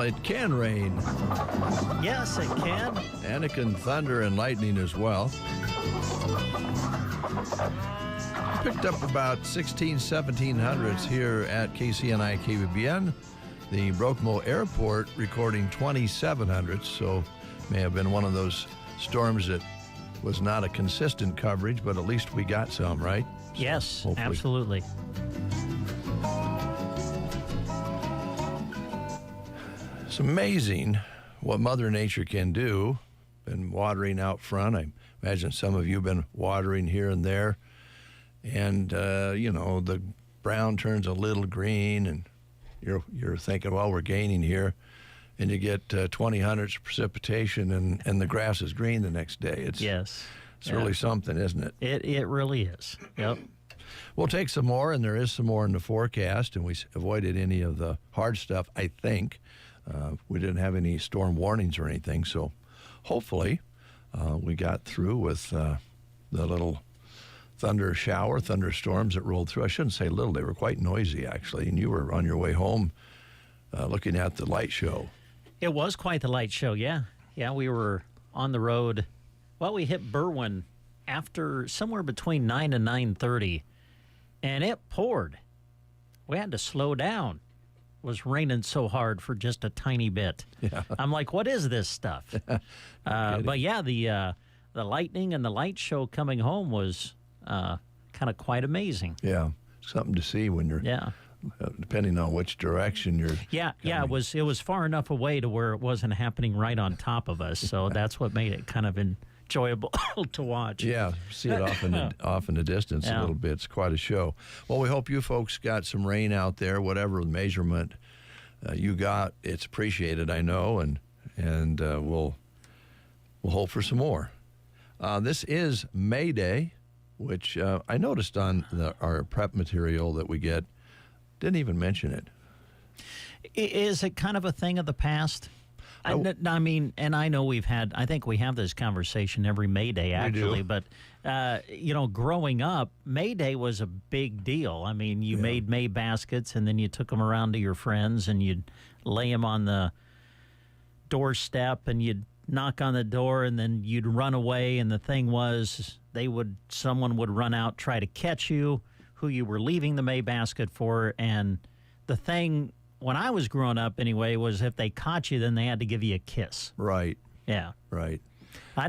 Well, it can rain. Yes, it can. And it can thunder and lightning as well. Picked up about 1700s here at KCNI KBBN. The Brockmo Airport recording 2700s, so may have been one of those storms that was not a consistent coverage, but at least we got some, right? So Yes, hopefully. absolutely. It's amazing what Mother Nature can do. Been watering out front. I imagine some of you have been watering here and there. And, the brown turns a little green, and you're thinking, well, we're gaining here. And you get 20 precipitation, and the grass is green the next day. It's really something, isn't it? It really is. Yep. We'll take some more, and there is some more in the forecast, and we avoided any of the hard stuff, I think. We didn't have any storm warnings or anything, so hopefully we got through with the little thunderstorms that rolled through. I shouldn't say little. They were quite noisy, actually, and you were on your way home looking at the light show. It was quite the light show, yeah. Yeah, we were on the road. Well, we hit Berwyn after somewhere between 9 and 9:30, and it poured. We had to slow down. It was raining so hard for just a tiny bit. Yeah. I'm like, what is this stuff? But yeah, the lightning and the light show coming home was kind of quite amazing. Yeah, something to see when you're, depending on which direction you're coming. It was far enough away to where it wasn't happening right on top of us, so that's what made it kind of enjoyable to watch. Yeah, see it off in the distance a little bit. It's quite a show. Well, we hope you folks got some rain out there, whatever measurement you got. It's appreciated, I know, and we'll hope for some more. This is May Day, which I noticed on our prep material that we get. Didn't even mention it. Is it kind of a thing of the past? I mean, and I know I think we have this conversation every May Day, actually, but, growing up, May Day was a big deal. I mean, you made May baskets, and then you took them around to your friends, and you'd lay them on the doorstep, and you'd knock on the door, and then you'd run away, and the thing was someone would run out, try to catch you, who you were leaving the May basket for, and the thing, when I was growing up anyway, was if they caught you, then they had to give you a kiss. Right. Yeah. Right. I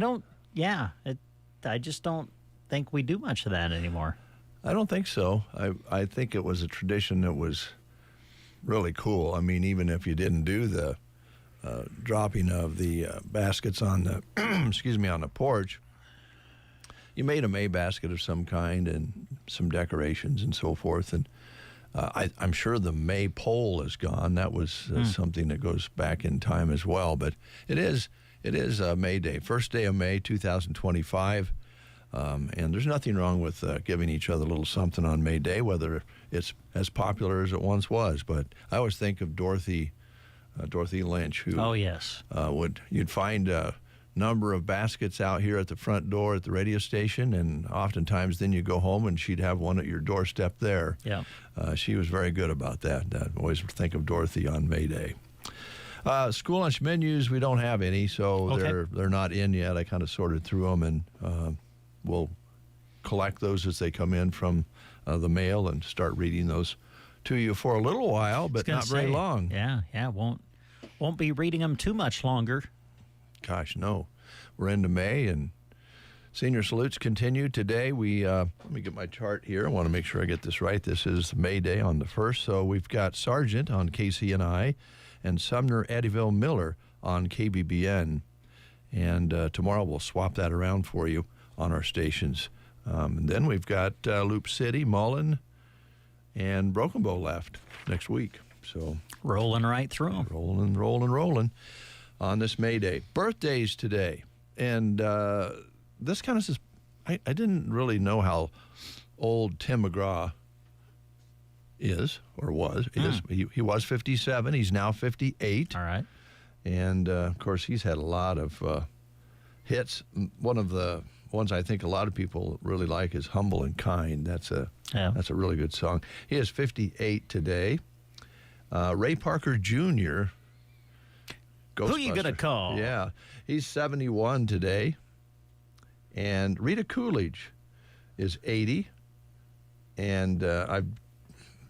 just don't think we do much of that anymore. I don't think so. I think it was a tradition that was really cool. I mean, even if you didn't do the dropping of the baskets on the, on the porch, you made a May basket of some kind and some decorations and so forth. And I'm sure the May pole is gone. That was something that goes back in time as well. But it is May Day, first day of May 2025. And there's nothing wrong with giving each other a little something on May Day, whether it's as popular as it once was. But I always think of Dorothy Lynch, who you'd find a number of baskets out here at the front door at the radio station, and oftentimes then you go home and she'd have one at your doorstep there. Yeah, she was very good about that. I always think of Dorothy on May Day. School lunch menus, we don't have any, so they're not in yet. I kind of sorted through them, and we'll collect those as they come in from the mail and start reading those to you for a little while, but not very long. Yeah, won't be reading them too much longer. Gosh, no. We're into May, and senior salutes continue today. Let me get my chart here. I want to make sure I get this right. This is May Day on the 1st, so we've got Sargent on KCNI and Sumner Eddyville Miller on KBBN. And tomorrow we'll swap that around for you on our stations. And then we've got Loop City, Mullen, and Broken Bow left next week. So rolling right through them. Rolling on this May Day. Birthdays today. And this kind of says, I didn't really know how old Tim McGraw is or was. He was 57. He's now 58. All right. And, of course, he's had a lot of hits. One of the ones I think a lot of people really like is Humble and Kind. That's a really good song. He is 58 today. Ray Parker Jr., Who you gonna Ghostbuster. call? Yeah, he's 71 today. And Rita Coolidge is 80, and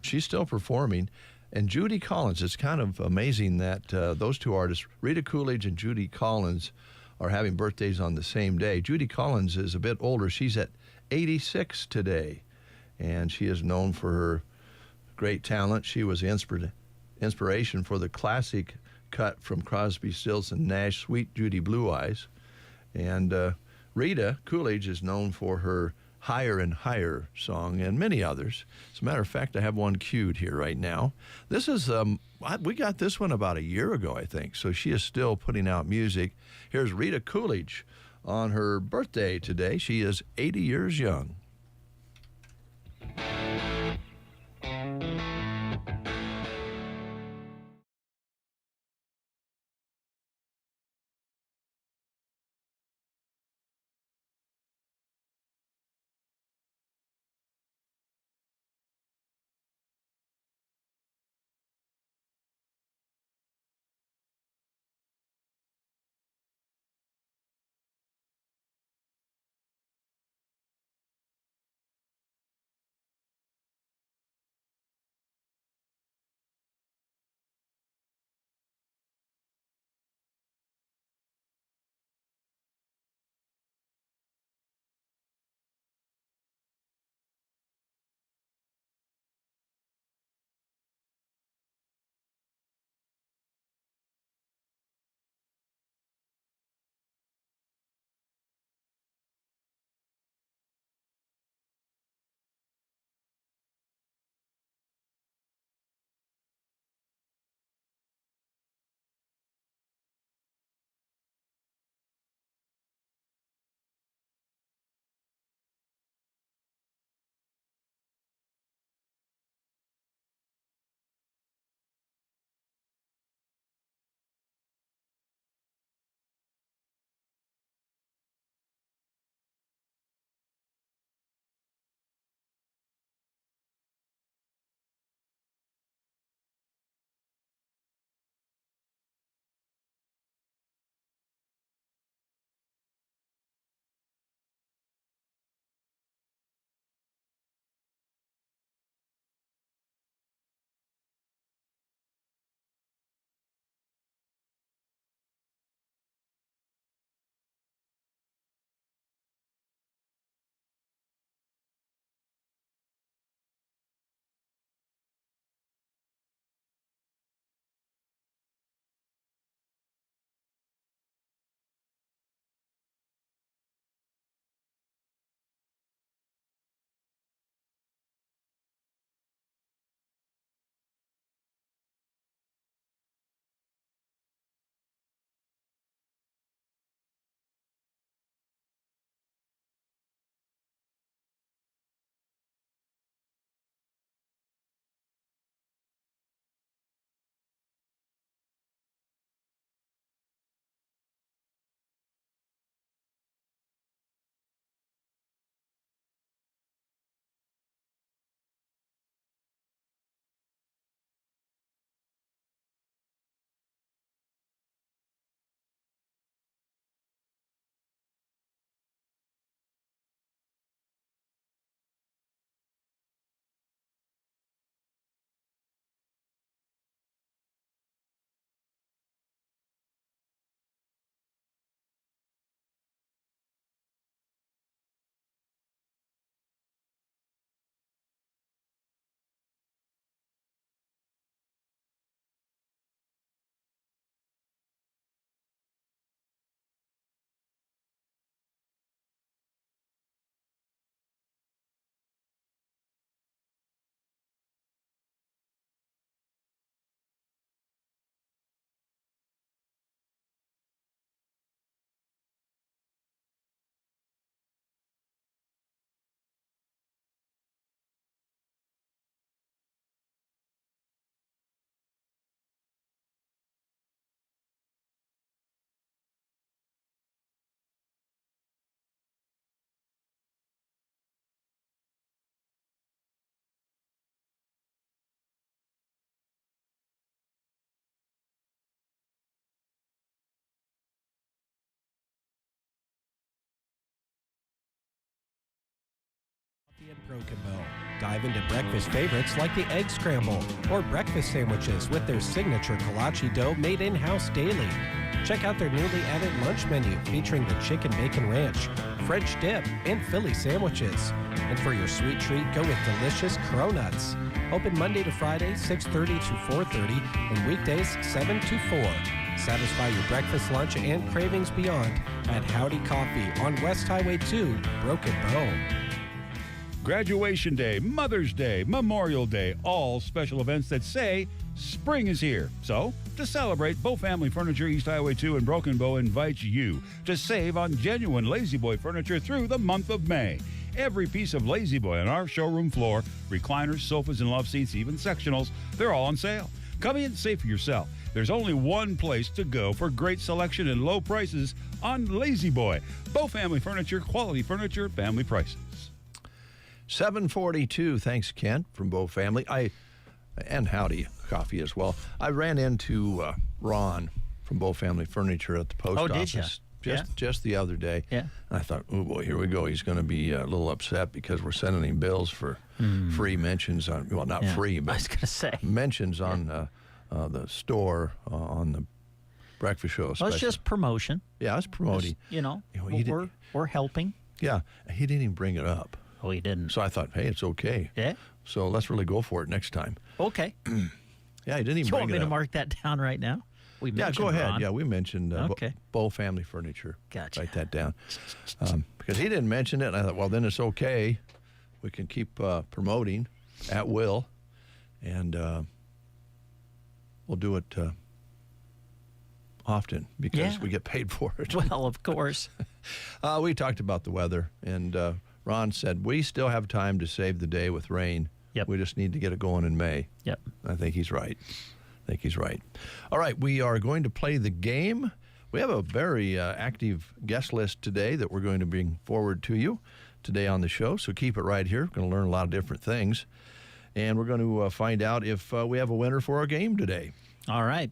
she's still performing. And Judy Collins, it's kind of amazing that those two artists, Rita Coolidge and Judy Collins, are having birthdays on the same day. Judy Collins is a bit older. She's at 86 today, and she is known for her great talent. She was the inspiration for the classic cut from Crosby, Stills, and Nash, Sweet Judy Blue Eyes. And Rita Coolidge is known for her Higher and Higher song and many others. As a matter of fact, I have one queued here right now. This is, we got this one about a year ago, I think, so she is still putting out music. Here's Rita Coolidge on her birthday today. She is 80 years young. Broken Bow. Dive into breakfast favorites like the egg scramble or breakfast sandwiches with their signature kolache dough made in-house daily. Check out their newly added lunch menu featuring the chicken bacon ranch, French dip, and Philly sandwiches. And for your sweet treat, go with delicious cronuts. Open Monday to Friday, 6:30 to 4:30, and weekdays, 7 to 4. Satisfy your breakfast, lunch, and cravings beyond at Howdy Coffee on West Highway 2, Broken Bow. Graduation Day, Mother's Day, Memorial Day, all special events that say spring is here. So, to celebrate, Bow Family Furniture, East Highway 2 in Broken Bow invites you to save on genuine Lazy Boy furniture through the month of May. Every piece of Lazy Boy on our showroom floor, recliners, sofas, and love seats, even sectionals, they're all on sale. Come in and say for yourself. There's only one place to go for great selection and low prices on Lazy Boy. Bow Family Furniture, quality furniture, family prices. 742. Thanks, Kent, from Bow Family. And Howdy Coffee as well. I ran into Ron from Bow Family Furniture at the post office. Did you? Just the other day. Yeah. And I thought, oh boy, here we go. He's going to be a little upset because we're sending him bills for free mentions on, well, not free, but I was going to say mentions on the store on the breakfast show. Well, it's just promotion. Yeah, it's promoting. Just, we're helping. Yeah, he didn't even bring it up. Oh, he didn't. So I thought, hey, it's okay. Yeah. So let's really go for it next time. Okay. Yeah, he didn't even bring it up. You want me to mark that down right now? Go ahead. Ron. Yeah, we mentioned Okay. Bow Family Furniture. Gotcha. Write that down. Because he didn't mention it, and I thought, well, then it's okay. We can keep promoting at will, and we'll do it often because we get paid for it. Well, of course. We talked about the weather, and Ron said, we still have time to save the day with rain. Yep. We just need to get it going in May. Yep. I think he's right. All right, we are going to play the game. We have a very active guest list today that we're going to bring forward to you today on the show, so keep it right here. We're going to learn a lot of different things, and we're going to find out if we have a winner for our game today. All right.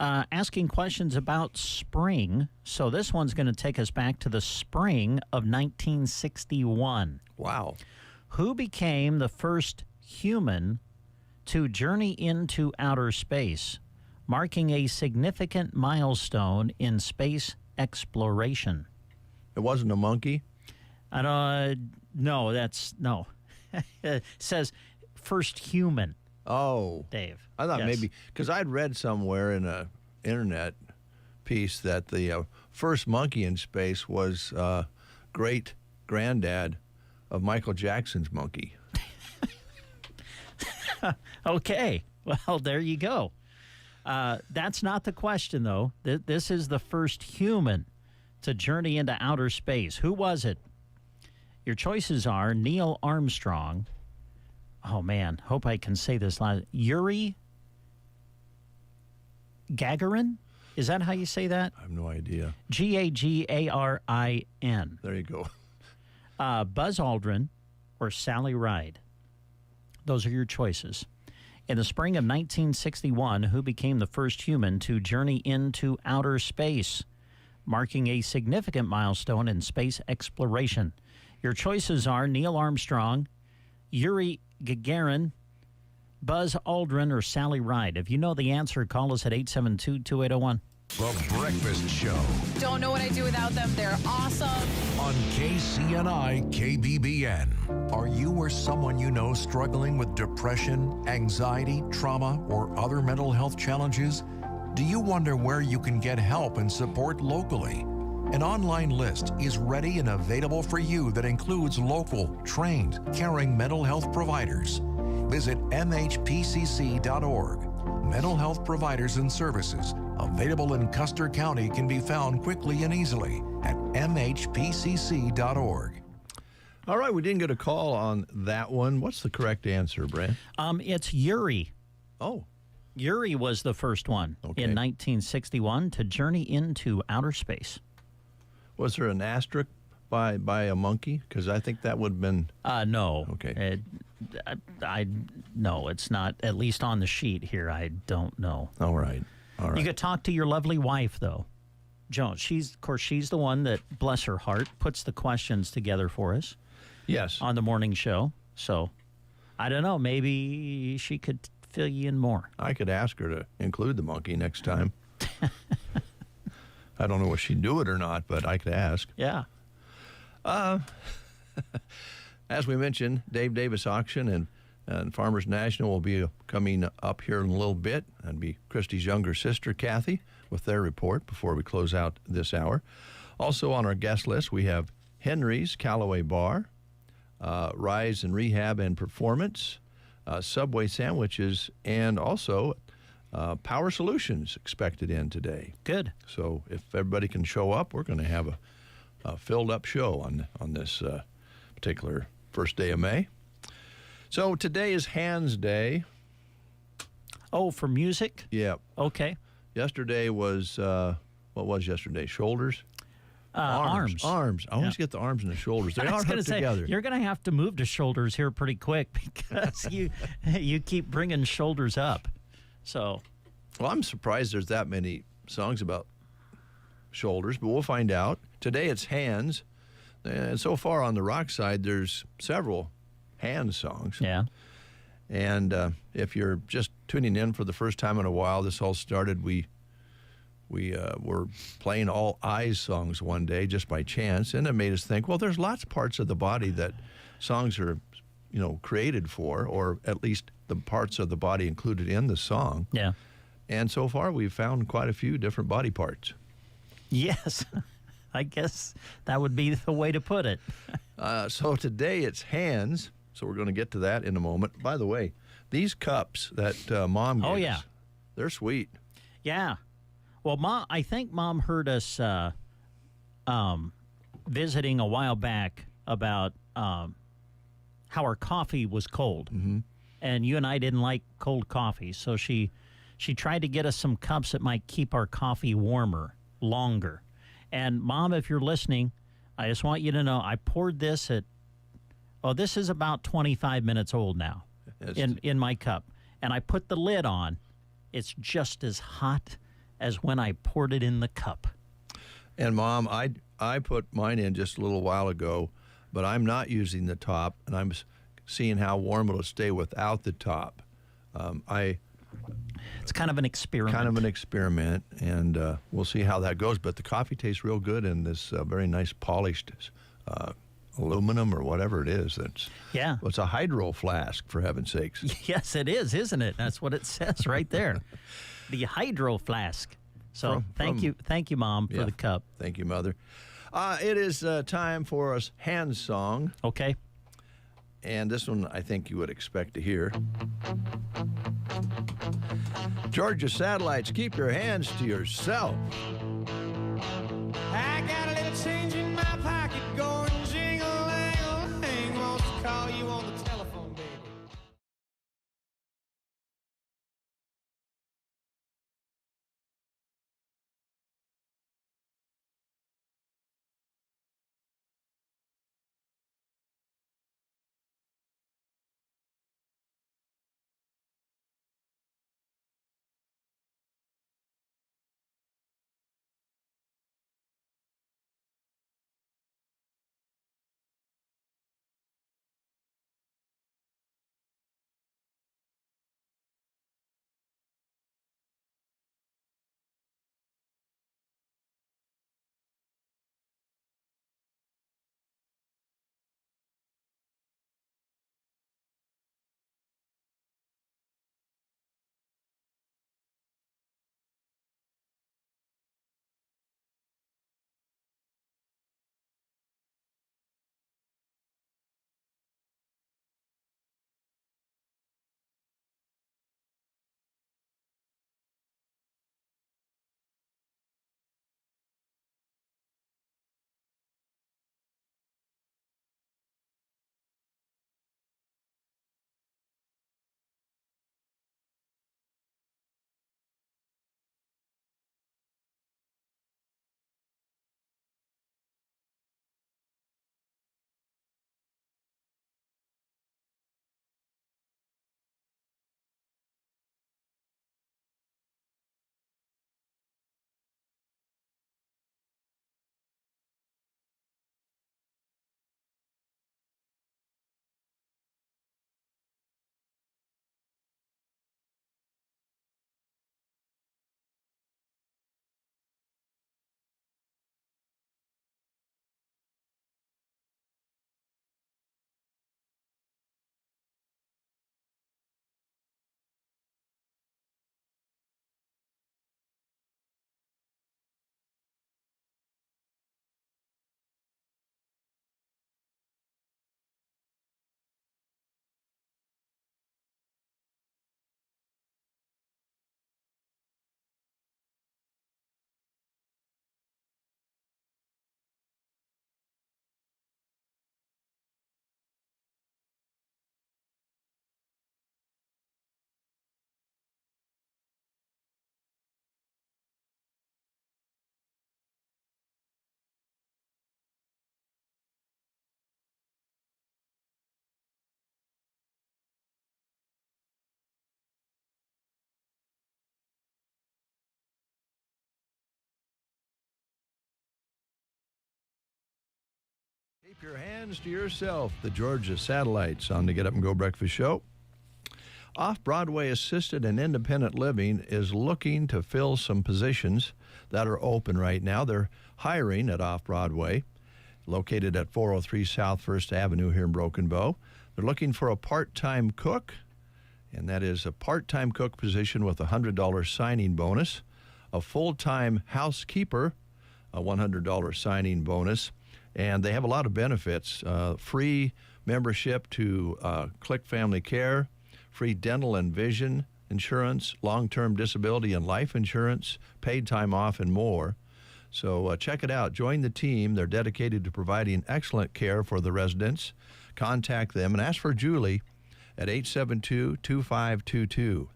Asking questions about spring. So this one's going to take us back to the spring of 1961. Wow. Who became the first human to journey into outer space, marking a significant milestone in space exploration? It wasn't a monkey? No, no. It says first human. Oh. Dave. I thought Yes. maybe, because I'd read somewhere in an internet piece that the first monkey in space was great granddad of Michael Jackson's monkey. Okay. Well, there you go. That's not the question, though. This is the first human to journey into outer space. Who was it? Your choices are Neil Armstrong. Oh, man. Hope I can say this last. Yuri Gagarin? Is that how you say that? I have no idea. Gagarin. There you go. Buzz Aldrin or Sally Ride? Those are your choices. In the spring of 1961, who became the first human to journey into outer space, marking a significant milestone in space exploration? Your choices are Neil Armstrong, Yuri Gagarin, Buzz Aldrin, or Sally Ride. If you know the answer, call us at 872-2801. The Breakfast Show Don't know what I do without them. They're awesome. on KCNI KBBN. Are you or someone you know struggling with depression, anxiety, trauma, or other mental health challenges? Do you wonder where you can get help and support locally? An online list is ready and available for you that includes local, trained, caring mental health providers. Visit mhpcc.org. Mental health providers and services available in Custer County can be found quickly and easily at mhpcc.org. All right, we didn't get a call on that one. What's the correct answer, Brent? It's Yuri. Oh, Yuri was the first one Okay. in 1961 to journey into outer space. was there an asterisk by a monkey? Because I think that would have been... No. Okay. No, it's not. At least on the sheet here, I don't know. All right. You could talk to your lovely wife, though. Joan, she's the one that, bless her heart, puts the questions together for us Yes. on the morning show. So, I don't know. Maybe she could fill you in more. I could ask her to include the monkey next time. I don't know if she'd do it or not, but I could ask. Yeah. As we mentioned, Dave Davis Auction and Farmers National will be coming up here in a little bit. That'd be Christy's younger sister, Kathy, with their report before we close out this hour. Also on our guest list, we have Henry's Callaway Bar, Rise and Rehab and Performance, Subway Sandwiches, and also Power Solutions expected in today. Good. So if everybody can show up, we're going to have a filled-up show on this particular first day of May. So today is Hands Day. Oh, for music? Yeah. Okay. Yesterday was, what was yesterday? Shoulders? Arms. Arms. I always get the arms and the shoulders. They I are was gonna hooked say, together. you're going to have to move to shoulders here pretty quick because you keep bringing shoulders up. So, Well, I'm surprised there's that many songs about shoulders, but we'll find out. Today it's hands. And so far on the rock side, there's several hand songs. yeah. And if you're just tuning in for the first time in a while, this all started. We were playing all eyes songs one day just by chance, and it made us think, well, there's lots of parts of the body that songs are, created for, or at least the parts of the body included in the song. Yeah. And so far, we've found quite a few different body parts. Yes. I guess that would be the way to put it. So today it's hands. So we're going to get to that in a moment. By the way, these cups that Mom gave us, they're sweet. Yeah. Well, I think Mom heard us visiting a while back about how our coffee was cold. Mm-hmm. And you and I didn't like cold coffee. So she tried to get us some cups that might keep our coffee warmer longer. And, Mom, if you're listening, I just want you to know I poured this this is about 25 minutes old now in my cup. And I put the lid on. It's just as hot as when I poured it in the cup. And, Mom, I put mine in just a little while ago, but I'm not using the top, and I'm seeing how warm it'll stay without the top. It's kind of an experiment. And we'll see how that goes. But the coffee tastes real good in this very nice polished aluminum or whatever it is. Well, it's a hydro flask, for heaven's sakes. Yes, it is, isn't it? That's what it says right there. The hydro flask. So thank you, Mom, for the cup. Thank you, Mother. It is time for a hand song. Okay. And this one I think you would expect to hear. Georgia Satellites, keep your hands to yourself. I got a little change in my pocket going jingle-lang-a-lang. Wants to call you on the telephone, baby. Keep your hands to yourself. The Georgia Satellites on the Get Up and Go Breakfast Show. Off-Broadway assisted and independent living is looking to fill some positions that are open right now. They're hiring at Off-Broadway, located at 403 South 1st Avenue here in Broken Bow. They're looking for a part-time cook, and that is a part-time cook position with a $100 signing bonus, a full-time housekeeper, a $100 signing bonus, and they have a lot of benefits, free membership to Click Family Care, free dental and vision insurance, long-term disability and life insurance, paid time off, and more. So check it out. Join the team. They're dedicated to providing excellent care for the residents. Contact them and ask for Julie at 872-2522,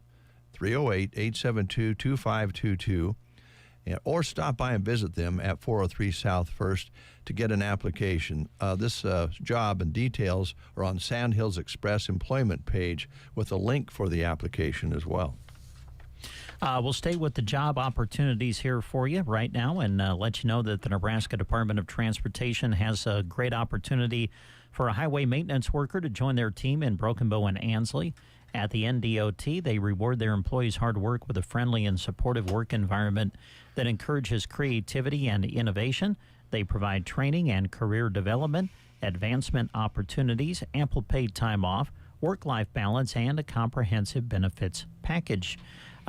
308-872-2522, or stop by and visit them at 403 South 1st to get an application. This job and details are on Sandhills Express employment page with a link for the application as well. We'll stay with the job opportunities here for you right now and let you know that the Nebraska Department of Transportation has a great opportunity for a highway maintenance worker to join their team in Broken Bow and Ansley. At the NDOT, they reward their employees' hard work with a friendly and supportive work environment that encourages creativity and innovation. They provide training and career development, advancement opportunities, ample paid time off, work-life balance, and a comprehensive benefits package.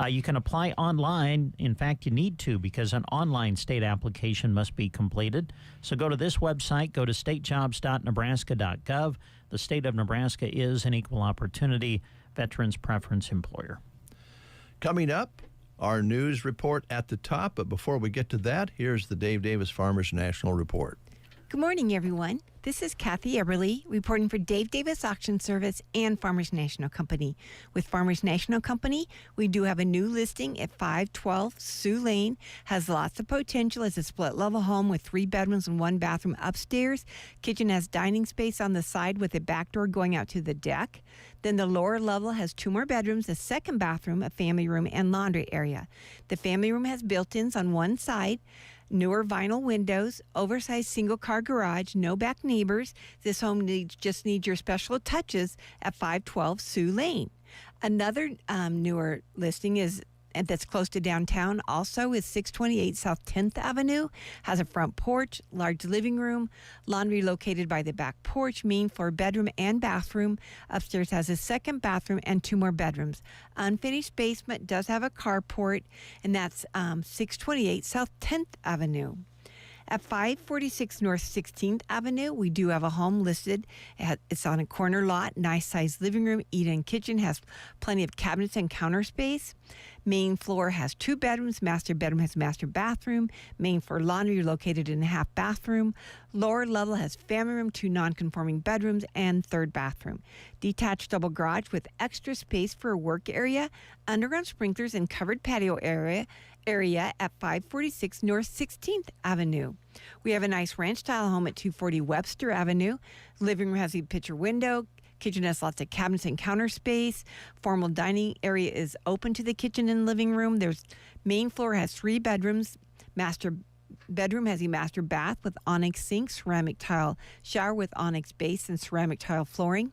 You can apply online. In fact, you need to, because an online state application must be completed. So go to this website, go to statejobs.nebraska.gov. The state of Nebraska is an equal opportunity veterans preference employer. Coming up, our news report at the top. But before we get to that, here's the Dave Davis Farmers National Report. Good morning, everyone. This is Kathy Eberly reporting for Dave Davis Auction Service and Farmers National Company. With Farmers National Company, we do have a new listing at 512 Sioux Lane. Has lots of potential as a split-level home with 3 bedrooms and 1 bathroom upstairs. Kitchen has dining space on the side with a back door going out to the deck. Then the lower level has 2 more bedrooms, a second bathroom, a family room, and laundry area. The family room has built-ins on one side, newer vinyl windows, oversized single-car garage, no back neighbors. This home just needs your special touches at 512 Sioux Lane. Another newer listing is that's close to downtown also is 628 South 10th Avenue. Has a front porch, large living room, laundry located by the back porch, main floor bedroom and bathroom. Upstairs has a second bathroom and 2 more bedrooms. Unfinished basement, does have a carport, and that's 628 South 10th Avenue. At 546 North 16th Avenue, we do have a home listed. It's on a corner lot, nice-sized living room, eat-in kitchen, has plenty of cabinets and counter space. Main floor has 2 bedrooms. Master bedroom has master bathroom. Main floor laundry located in a half bathroom. Lower level has family room, 2 non-conforming bedrooms, and 3rd bathroom. Detached double garage with extra space for a work area, underground sprinklers, and covered patio area at 546 North 16th Avenue. We have a nice ranch-style home at 240 Webster Avenue. Living room has a picture window. Kitchen has lots of cabinets and counter space. Formal dining area is open to the kitchen and living room. Main floor has 3 bedrooms. Master bedroom has a master bath with onyx sink, ceramic tile shower with onyx base and ceramic tile flooring.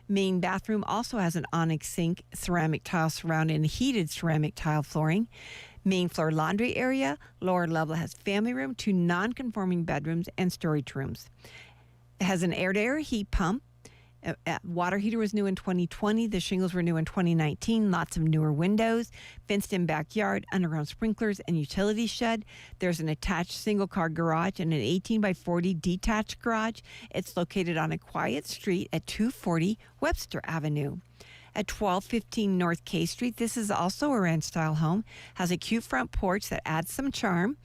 Main bathroom also has an onyx sink, ceramic tile surrounding and heated ceramic tile flooring. Main floor laundry area. Lower level has family room, 2 non-conforming bedrooms, and storage rooms. It has an air-to-air heat pump. Water heater was new in 2020. The shingles were new in 2019. Lots of newer windows, fenced-in backyard, underground sprinklers, and utility shed. There's an attached single-car garage and an 18 by 40 detached garage. It's located on a quiet street at 240 Webster Avenue. At 1215 North K Street, this is also a ranch-style home. Has a cute front porch that adds some charm.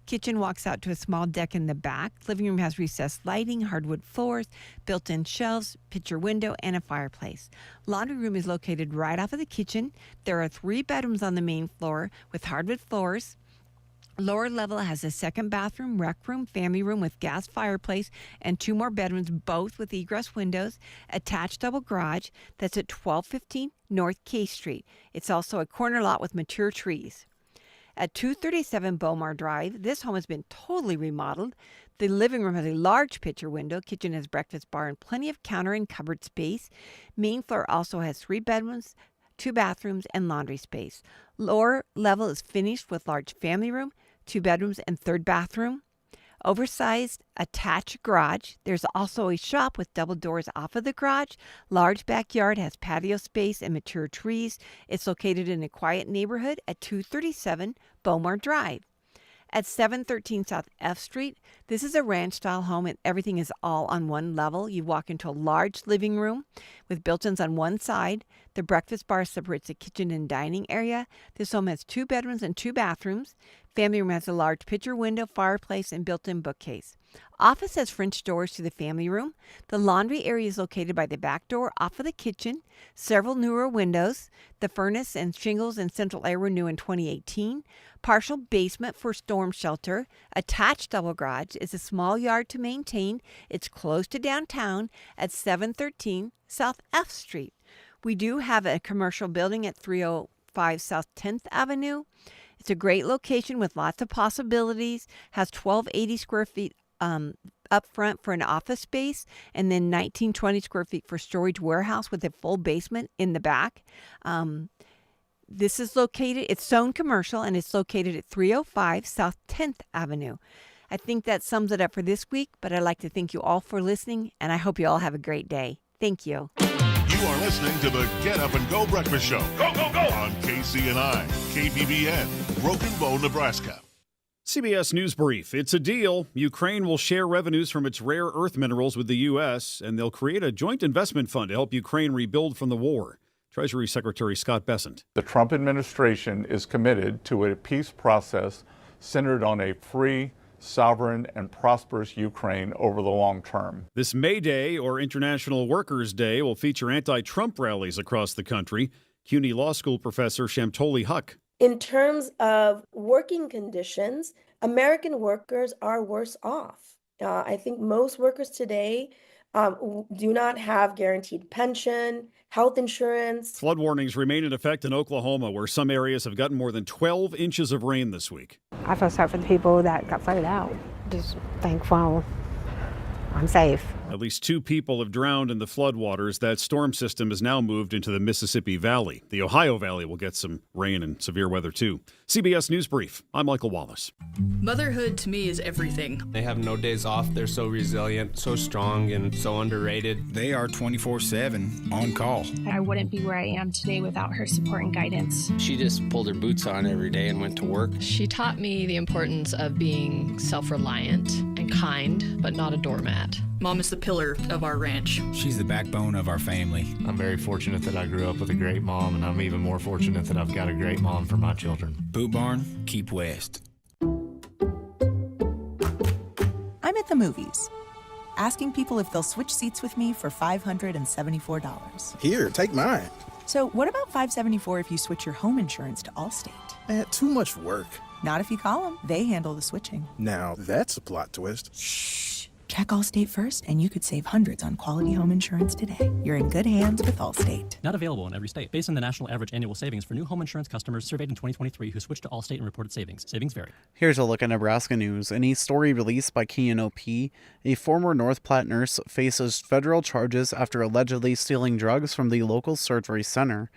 Kitchen walks out to a small deck in the back. Living room has recessed lighting, hardwood floors, built-in shelves, picture window, and a fireplace. Laundry room is located right off of the kitchen. There are 3 bedrooms on the main floor with hardwood floors. Lower level has a second bathroom, rec room, family room with gas fireplace, and 2 more bedrooms, both with egress windows. Attached double garage. That's at 1215 North K Street. It's also a corner lot with mature trees. At 237 Beaumar Drive, this home has been totally remodeled. The living room has a large picture window. Kitchen has breakfast bar and plenty of counter and cupboard space. Main floor also has 3 bedrooms, 2 bathrooms, and laundry space. Lower level is finished with large family room, 2 bedrooms, and 3rd bathroom. Oversized attached garage. There's also a shop with double doors off of the garage. Large backyard, has patio space and mature trees. It's located in a quiet neighborhood at 237 Beaumar Drive. At 713 South F Street, this is a ranch-style home and everything is all on one level. You walk into a large living room with built-ins on one side. The breakfast bar separates the kitchen and dining area. This home has 2 bedrooms and 2 bathrooms. Family room has a large picture window, fireplace, and built-in bookcase. Office has French doors to the family room. The laundry area is located by the back door off of the kitchen. Several newer windows. The furnace and shingles and central air were new in 2018. Partial basement for storm shelter. Attached double garage is a small yard to maintain. It's close to downtown at 713 South F Street. We do have a commercial building at 305 South 10th Avenue. It's a great location with lots of possibilities. Has 1280 square feet up front for an office space, and then 1920 square feet for storage warehouse with a full basement in the back. This is located, it's zone commercial, and it's located at 305 South 10th Avenue. I think that sums it up for this week, but I'd like to thank you all for listening, and I hope you all have a great day. Thank you. You are listening to the Get Up and Go Breakfast Show. Go, go, go! On KCNI, KBBN, Broken Bow, Nebraska. CBS News Brief. It's a deal. Ukraine will share revenues from its rare earth minerals with the U.S., and they'll create a joint investment fund to help Ukraine rebuild from the war. Treasury Secretary Scott Bessent. The Trump administration is committed to a peace process centered on a free, sovereign, and prosperous Ukraine over the long term. This May Day, or International Workers' Day, will feature anti-Trump rallies across the country. CUNY Law School professor Shamtoli Huck. In terms of working conditions, American workers are worse off. I think most workers today do not have guaranteed pension, health insurance. Flood warnings remain in effect in Oklahoma, where some areas have gotten more than 12 inches of rain this week. I feel sorry for the people that got flooded out. Just thankful I'm safe. At least 2 people have drowned in the floodwaters. That storm system is now moved into the Mississippi Valley. The Ohio Valley will get some rain and severe weather, too. CBS News Brief. I'm Michael Wallace. Motherhood to me is everything. They have no days off. They're so resilient, so strong, and so underrated. They are 24/7 on call. I wouldn't be where I am today without her support and guidance. She just pulled her boots on every day and went to work. She taught me the importance of being self-reliant and kind, but not a doormat. Mom is the pillar of our ranch. She's the backbone of our family. I'm very fortunate that I grew up with a great mom, and I'm even more fortunate that I've got a great mom for my children. Boot Barn, keep west. I'm at the movies, asking people if they'll switch seats with me for $574. Here, take mine. So what about $574 if you switch your home insurance to Allstate? Too much work. Not if you call them. They handle the switching. Now, that's a plot twist. Shh. Check Allstate first, and you could save hundreds on quality home insurance today. You're in good hands with Allstate. Not available in every state. Based on the national average annual savings for new home insurance customers surveyed in 2023 who switched to Allstate and reported savings. Savings vary. Here's a look at Nebraska news. In a story released by KNOP, a former North Platte nurse faces federal charges after allegedly stealing drugs from the local surgery center.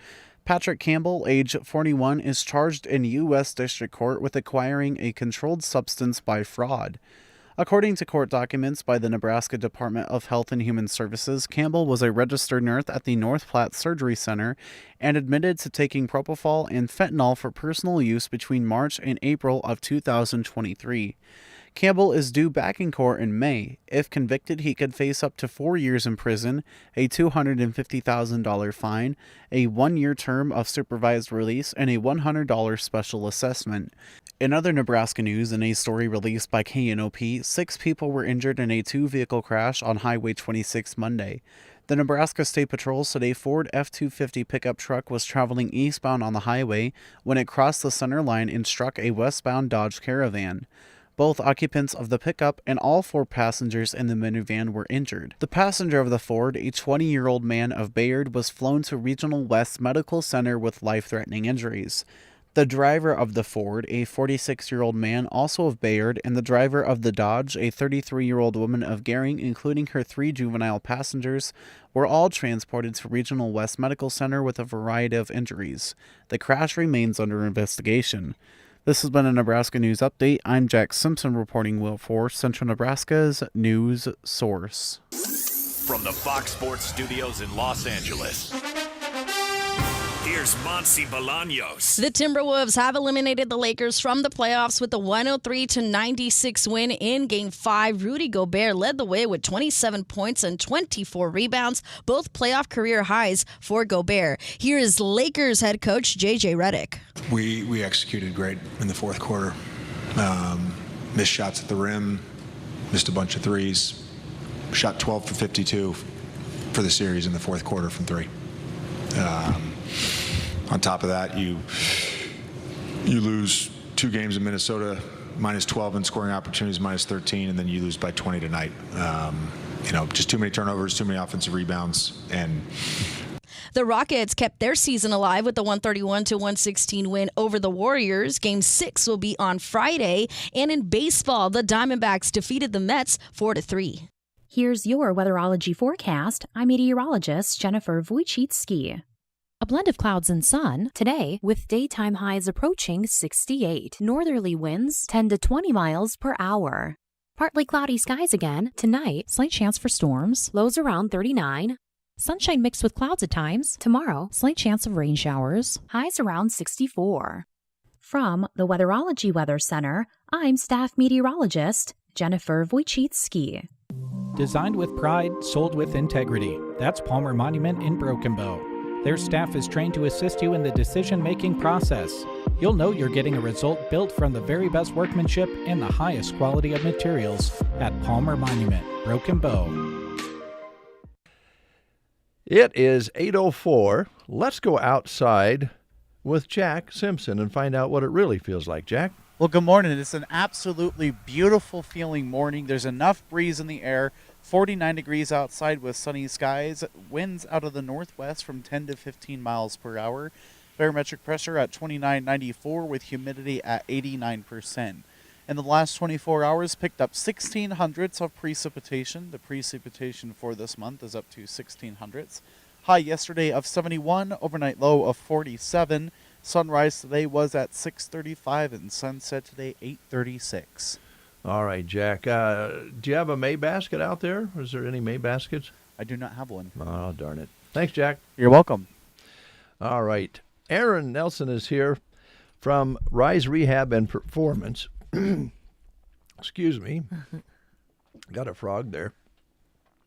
Patrick Campbell, age 41, is charged in U.S. District Court with acquiring a controlled substance by fraud. According to court documents by the Nebraska Department of Health and Human Services, Campbell was a registered nurse at the North Platte Surgery Center and admitted to taking propofol and fentanyl for personal use between March and April of 2023. Campbell is due back in court in May. If convicted, he could face up to 4 years in prison, a $250,000 fine, a 1-year term of supervised release, and a $100 special assessment. In other Nebraska news, in a story released by KNOP, 6 people were injured in a 2-vehicle crash on Highway 26 Monday. The Nebraska State Patrol said a Ford F-250 pickup truck was traveling eastbound on the highway when it crossed the center line and struck a westbound Dodge Caravan. Both occupants of the pickup and all 4 passengers in the minivan were injured. The passenger of the Ford, a 20-year-old man of Bayard, was flown to Regional West Medical Center with life-threatening injuries. The driver of the Ford, a 46-year-old man, also of Bayard, and the driver of the Dodge, a 33-year-old woman of Gering, including her 3 juvenile passengers, were all transported to Regional West Medical Center with a variety of injuries. The crash remains under investigation. This has been a Nebraska News Update. I'm Jack Simpson reporting for Central Nebraska's news source. From the Fox Sports Studios in Los Angeles, here's Monsi Bolaños. The Timberwolves have eliminated the Lakers from the playoffs with a 103-96 win in Game 5. Rudy Gobert led the way with 27 points and 24 rebounds, both playoff career highs for Gobert. Here is Lakers head coach J.J. Redick. We executed great in the fourth quarter. Missed shots at the rim, missed a bunch of threes, shot 12 for 52 for the series in the fourth quarter from 3. On top of that, you lose 2 games in Minnesota, minus 12 in scoring opportunities, minus 13, and then you lose by 20 tonight. Just too many turnovers, too many offensive rebounds, and the Rockets kept their season alive with the 131-116 win over the Warriors. Game 6 will be on Friday. And in baseball, the Diamondbacks defeated the Mets 4-3. Here's your weatherology forecast. I'm meteorologist Jennifer Wojcicki. A blend of clouds and sun today with daytime highs approaching 68. Northerly winds 10 to 20 miles per hour. Partly cloudy skies again tonight. Slight chance for storms. Lows around 39. Sunshine mixed with clouds at times. Tomorrow, slight chance of rain showers. Highs around 64. From the Weatherology Weather Center, I'm staff meteorologist Jennifer Wojcicki. Designed with pride, sold with integrity. That's Palmer Monument in Broken Bow. Their staff is trained to assist you in the decision-making process. You'll know you're getting a result built from the very best workmanship and the highest quality of materials at Palmer Monument, Broken Bow. It is 8:04. Let's go outside with Jack Simpson and find out what it really feels like. Jack? Well, good morning. It's an absolutely beautiful feeling morning. There's enough breeze in the air. 49 degrees outside with sunny skies. Winds out of the northwest from 10 to 15 miles per hour. Barometric pressure at 29.94 with humidity at 89%. In the last 24 hours, picked up 16 hundredths of precipitation. The precipitation for this month is up to 16 hundredths. High yesterday of 71, overnight low of 47. Sunrise today was at 6:35 and sunset today 8:36. All right, Jack. Do you have a May basket out there? Is there any May baskets? I do not have one. Oh, darn it. Thanks, Jack. You're welcome. All right. Aaron Nelson is here from Rise Rehab and Performance. Excuse me. Got a frog there.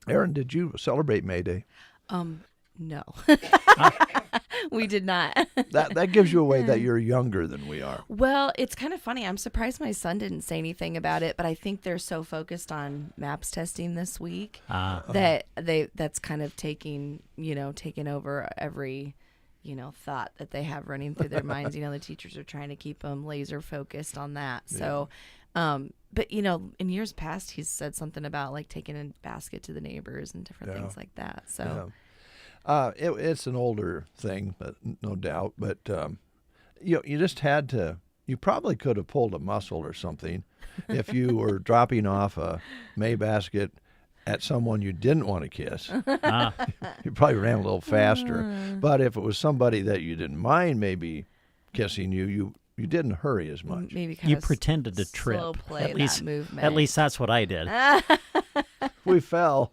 Aaron, did you celebrate May Day? No. We did not. That gives you away that you're younger than we are. Well, it's kind of funny. I'm surprised my son didn't say anything about it, but I think they're so focused on MAPS testing this week that's kind of taking over every thought that they have running through their minds. The teachers are trying to keep them laser focused on that. Yeah. So, but in years past, he's said something about like taking a basket to the neighbors and different things like that. So. Yeah. It's an older thing, but no doubt. But you just had to. You probably could have pulled a muscle or something if you were dropping off a May basket at someone you didn't want to kiss. You probably ran a little faster. But if it was somebody that you didn't mind maybe kissing you didn't hurry as much. Maybe you pretended to trip. At least that's what I did. We fell.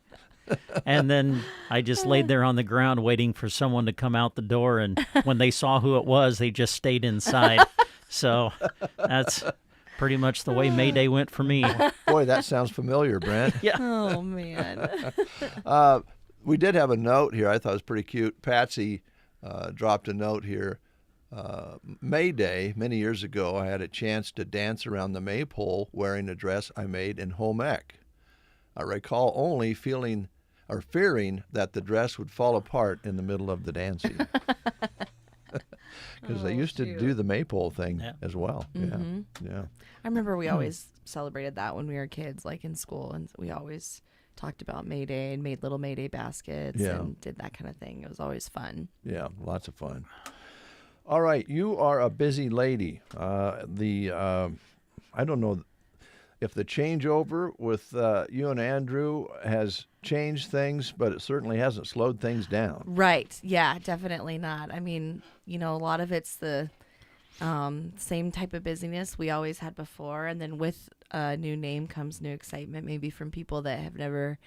And then I just laid there on the ground waiting for someone to come out the door, and when they saw who it was, they just stayed inside. So that's pretty much the way May Day went for me. Boy, that sounds familiar, Brent. Yeah. Oh, man. We did have a note here. I thought it was pretty cute. Patsy dropped a note here. May Day, many years ago, I had a chance to dance around the maypole wearing a dress I made in home ec. I recall only fearing that the dress would fall apart in the middle of the dancing. Because they used to do the maypole thing as well. Mm-hmm. Yeah. I remember we always celebrated that when we were kids, like in school, and we always talked about May Day and made little May Day baskets and did that kind of thing. It was always fun. Yeah, lots of fun. All right, you are a busy lady. I don't know if the changeover with you and Andrew has changed things, but it certainly hasn't slowed things down. Right. Yeah, definitely not. I mean, a lot of it's the same type of busyness we always had before. And then with a new name comes new excitement, maybe from people that have never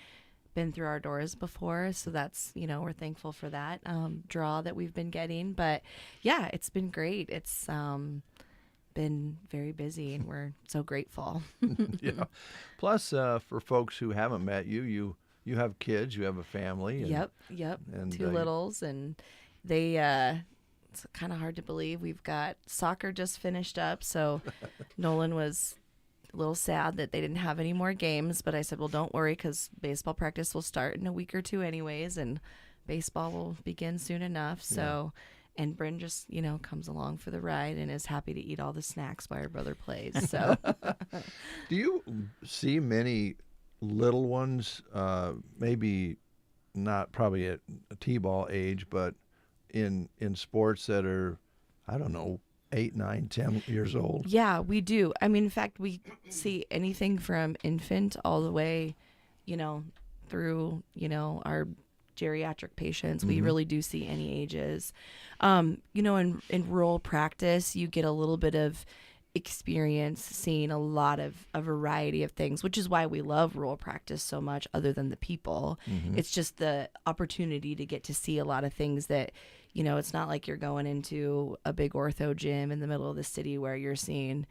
been through our doors before. So that's, we're thankful for that draw that we've been getting. But yeah, it's been great. It's been very busy, and we're so grateful. Yeah. Plus, for folks who haven't met you have kids, you have a family. Yep. And 2 littles, and they it's kind of hard to believe. We've got soccer just finished up, so Nolan was a little sad that they didn't have any more games, but I said, well, don't worry, because baseball practice will start in a week or 2 anyways, and baseball will begin soon enough. So, and Bryn just, comes along for the ride and is happy to eat all the snacks while her brother plays. So, do you see many little ones, maybe not probably at a T-ball age, but in sports that are, I don't know, 8, 9, 10 years old? Yeah, we do. I mean, in fact, we see anything from infant all the way, through, our geriatric patients. We really do see any ages. In rural practice, you get a little bit of experience seeing a lot of a variety of things, which is why we love rural practice so much, other than the people. It's just the opportunity to get to see a lot of things that, it's not like you're going into a big ortho gym in the middle of the city where you're seeing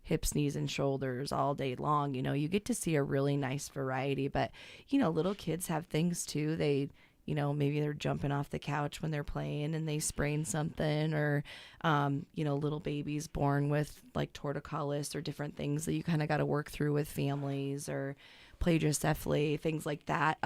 hips, knees, and shoulders all day long. You get to see a really nice variety. But, little kids have things too. They, maybe they're jumping off the couch when they're playing and they sprain something, or, little babies born with like torticollis or different things that you kind of got to work through with families, or plagioccephaly, things like that.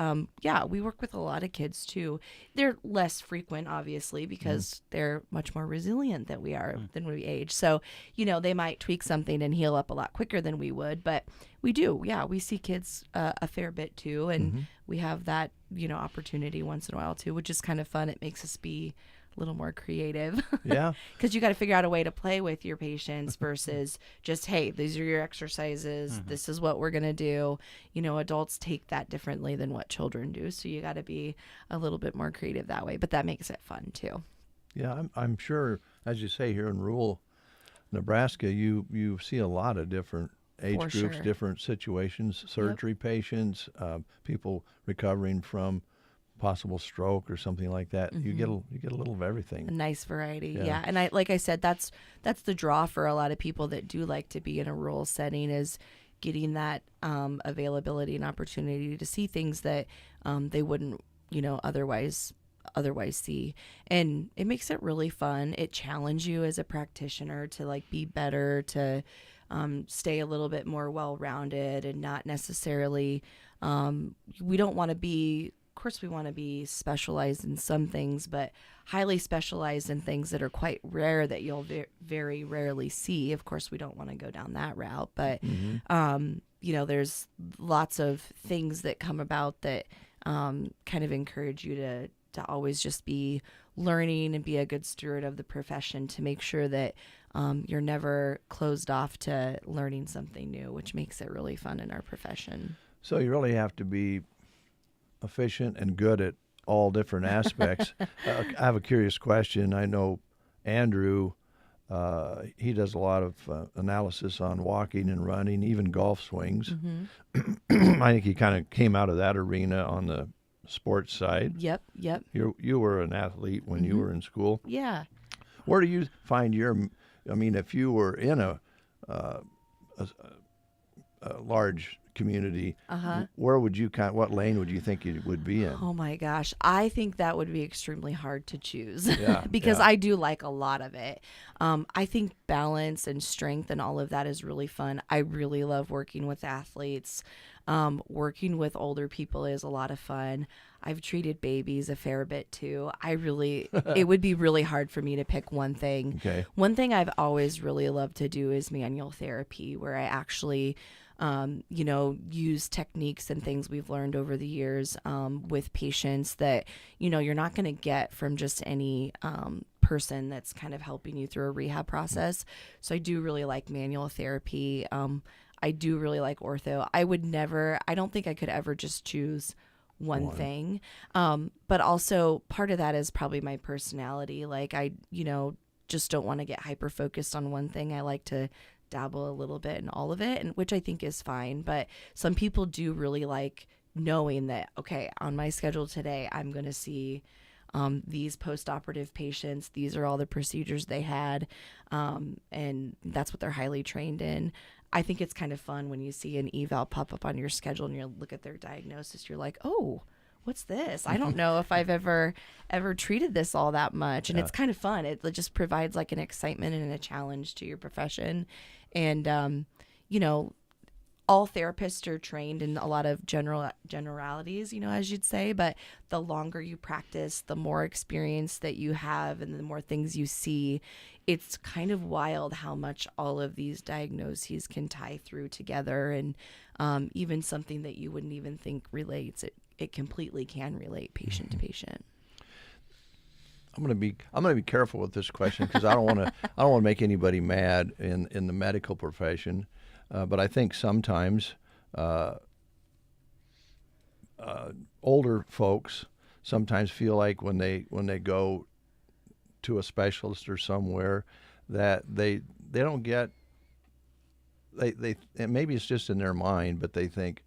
Yeah, we work with a lot of kids too. They're less frequent, obviously, because they're much more resilient than we are than we age. So, they might tweak something and heal up a lot quicker than we would, but we do. Yeah, we see kids a fair bit too, and we have that, opportunity once in a while too, which is kind of fun. It makes us be a little more creative. Yeah. Because you got to figure out a way to play with your patients versus just, hey, these are your exercises. This is what we're going to do. Adults take that differently than what children do. So you got to be a little bit more creative that way. But that makes it fun too. Yeah, I'm sure, as you say, here in rural Nebraska, you see a lot of different age For groups, sure. different situations, surgery patients, people recovering from possible stroke or something like that. You get a little of everything. A nice variety. Yeah. Yeah. And like I said, that's the draw for a lot of people that do like to be in a rural setting, is getting that availability and opportunity to see things that they wouldn't, otherwise see. And it makes it really fun. It challenges you as a practitioner to like be better, to stay a little bit more well-rounded, and not necessarily, we don't want to be, of course we want to be specialized in some things, but highly specialized in things that are quite rare that you'll very rarely see. Of course, we don't want to go down that route, but there's lots of things that come about that kind of encourage you to always just be learning and be a good steward of the profession, to make sure that you're never closed off to learning something new, which makes it really fun in our profession. So you really have to be efficient and good at all different aspects. I have a curious question. I know Andrew, he does a lot of analysis on walking and running, even golf swings. I think he kind of came out of that arena on the sports side. Yep. You were an athlete when you were in school. Yeah. Where do you find if you were in a large community, where would you what lane would you think you would be in? Oh my gosh, I think that would be extremely hard to choose. Yeah, because I do like a lot of it. I think balance and strength and all of that is really fun. I really love working with athletes. Working with older people is a lot of fun. I've treated babies a fair bit too. It would be really hard for me to pick one thing. Okay. One thing I've always really loved to do is manual therapy, where I actually use techniques and things we've learned over the years with patients that, you're not going to get from just any person that's kind of helping you through a rehab process. So I do really like manual therapy. I do really like ortho. I don't think I could ever just choose one thing. But also part of that is probably my personality. Like I, just don't want to get hyper focused on one thing. I like to dabble a little bit in all of it, and which I think is fine. But some people do really like knowing that, okay, on my schedule today, I'm going to see these post-operative patients. These are all the procedures they had, and that's what they're highly trained in. I think it's kind of fun when you see an eval pop up on your schedule and you look at their diagnosis. You're like, oh, what's this? I don't know if I've ever treated this all that much. And it's kind of fun. It just provides like an excitement and a challenge to your profession. And, all therapists are trained in a lot of generalities, as you'd say, but the longer you practice, the more experience that you have and the more things you see, it's kind of wild how much all of these diagnoses can tie through together. And even something that you wouldn't even think relates, it completely can relate patient to patient. I'm gonna be careful with this question because I don't want to make anybody mad in the medical profession. But I think sometimes older folks sometimes feel like when they go to a specialist or somewhere that they don't get and maybe it's just in their mind, but they think,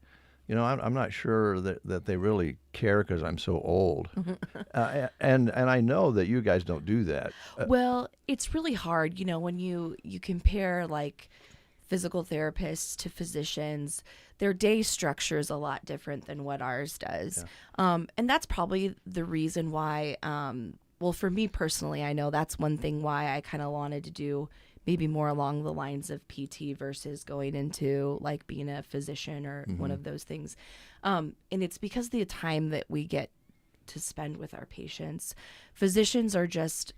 I'm not sure that they really care because I'm so old. And I know that you guys don't do that. Well, it's really hard, when you compare like physical therapists to physicians, their day structure is a lot different than what ours does. Yeah. And that's probably the reason why, for me personally, I know that's one thing why I kind of wanted to do maybe more along the lines of PT versus going into like being a physician or one of those things. And it's because of the time that we get to spend with our patients. Physicians are just,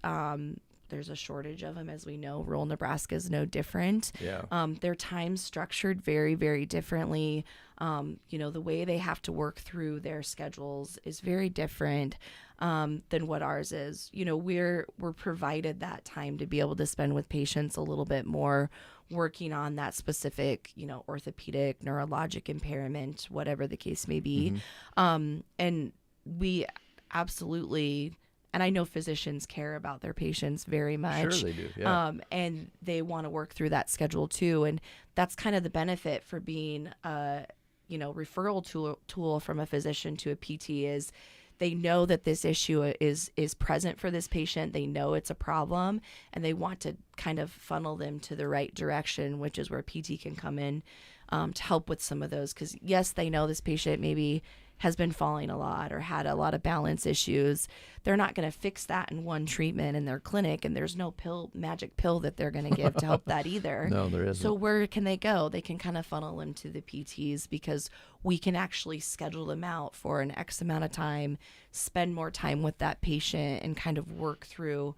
there's a shortage of them, as we know. Rural Nebraska is no different. Yeah. Their time's structured very, very differently. The way they have to work through their schedules is very different than what ours is. We're provided that time to be able to spend with patients a little bit more, working on that specific, orthopedic, neurologic impairment, whatever the case may be. And we absolutely... And I know physicians care about their patients very much. Sure they do, yeah. And they want to work through that schedule too. And that's kind of the benefit for being a, referral tool from a physician to a PT is they know that this issue is present for this patient. They know it's a problem, and they want to kind of funnel them to the right direction, which is where PT can come in to help with some of those. Because yes, they know this patient maybe has been falling a lot or had a lot of balance issues. They're not going to fix that in one treatment in their clinic, and there's no magic pill that they're going to give to help that either. No, there isn't. So where can they go? They can kind of funnel them to the PTs because we can actually schedule them out for an X amount of time, spend more time with that patient, and kind of work through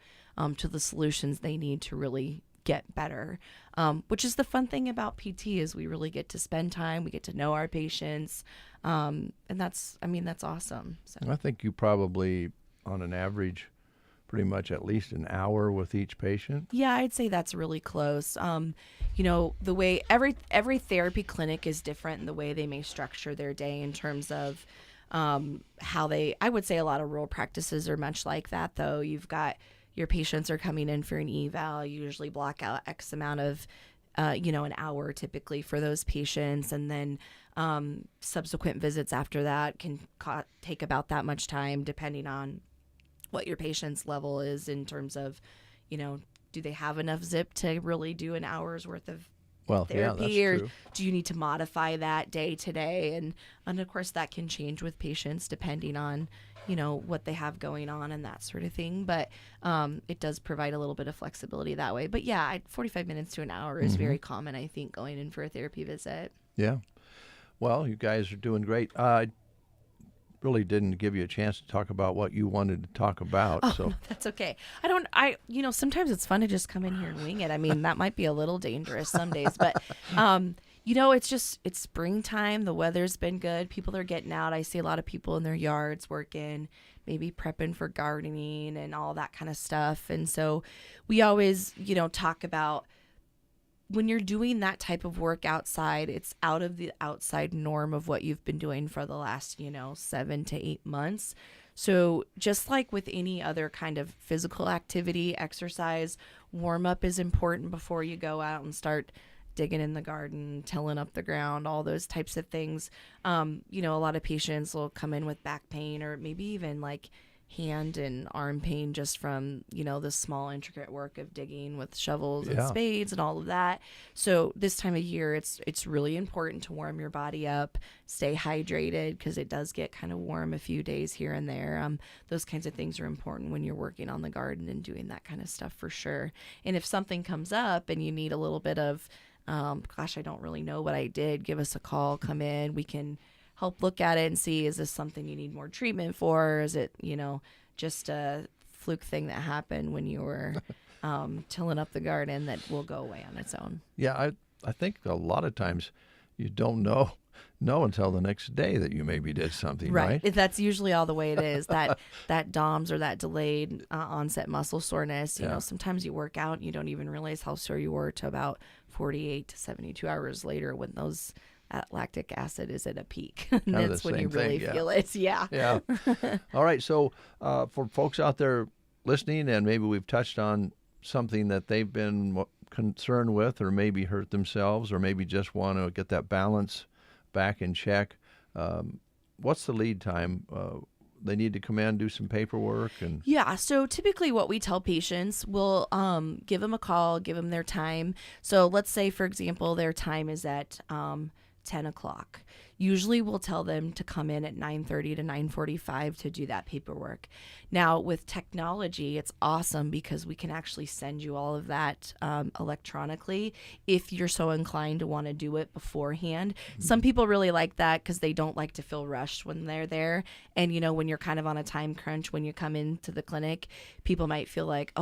to the solutions they need to really get better. Which is the fun thing about PT is we really get to spend time, we get to know our patients, and that's awesome. So I think you probably, on an average, pretty much at least an hour with each patient. Yeah, I'd say that's really close. The way every therapy clinic is different in the way they may structure their day in terms of I would say a lot of rural practices are much like that, though. You've got your patients are coming in for an eval. You usually block out X amount of, an hour typically for those patients. And then subsequent visits after that can take about that much time, depending on what your patient's level is in terms of, do they have enough zip to really do an hour's worth of therapy, or do you need to modify that day to day? And of course that can change with patients depending on, what they have going on and that sort of thing. But it does provide a little bit of flexibility that way. But yeah, 45 minutes to an hour is very common, I think, going in for a therapy visit. Yeah. Well, you guys are doing great. I really didn't give you a chance to talk about what you wanted to talk about. Oh, so no, that's okay. Sometimes it's fun to just come in here and wing it. I mean, that might be a little dangerous some days, but It's springtime. The weather's been good. People are getting out. I see a lot of people in their yards working, maybe prepping for gardening and all that kind of stuff. And so we always, talk about when you're doing that type of work outside, it's out of the outside norm of what you've been doing for the last, 7 to 8 months. So just like with any other kind of physical activity, exercise, warm up is important before you go out and start digging in the garden, tilling up the ground, all those types of things. A lot of patients will come in with back pain or maybe even like hand and arm pain just from, the small intricate work of digging with shovels and spades and all of that. So this time of year, it's really important to warm your body up, stay hydrated because it does get kind of warm a few days here and there. Those kinds of things are important when you're working on the garden and doing that kind of stuff for sure. And if something comes up and you need a little bit of, I don't really know what I did, give us a call, come in, we can help look at it and see, is this something you need more treatment for? Or is it, just a fluke thing that happened when you were tilling up the garden that will go away on its own? Yeah, I think a lot of times you don't know until the next day that you maybe did something, right? That's usually all the way it is. That DOMS or that delayed onset muscle soreness, you know, sometimes you work out and you don't even realize how sore you were to about 48 to 72 hours later when that lactic acid is at a peak. And that's when you really feel it. Yeah. Yeah. All right. So for folks out there listening, and maybe we've touched on something that they've been concerned with or maybe hurt themselves or maybe just want to get that balance back in check, what's the lead time? They need to come in, do some paperwork? Yeah, so typically what we tell patients, we'll give them a call, give them their time. So let's say, for example, their time is at 10 o'clock. Usually we'll tell them to come in at 9:30 to 9:45 to do that paperwork. Now, with technology, it's awesome because we can actually send you all of that electronically if you're so inclined to want to do it beforehand. Mm-hmm. Some people really like that because they don't like to feel rushed when they're there. And, when you're kind of on a time crunch when you come into the clinic, people might feel like,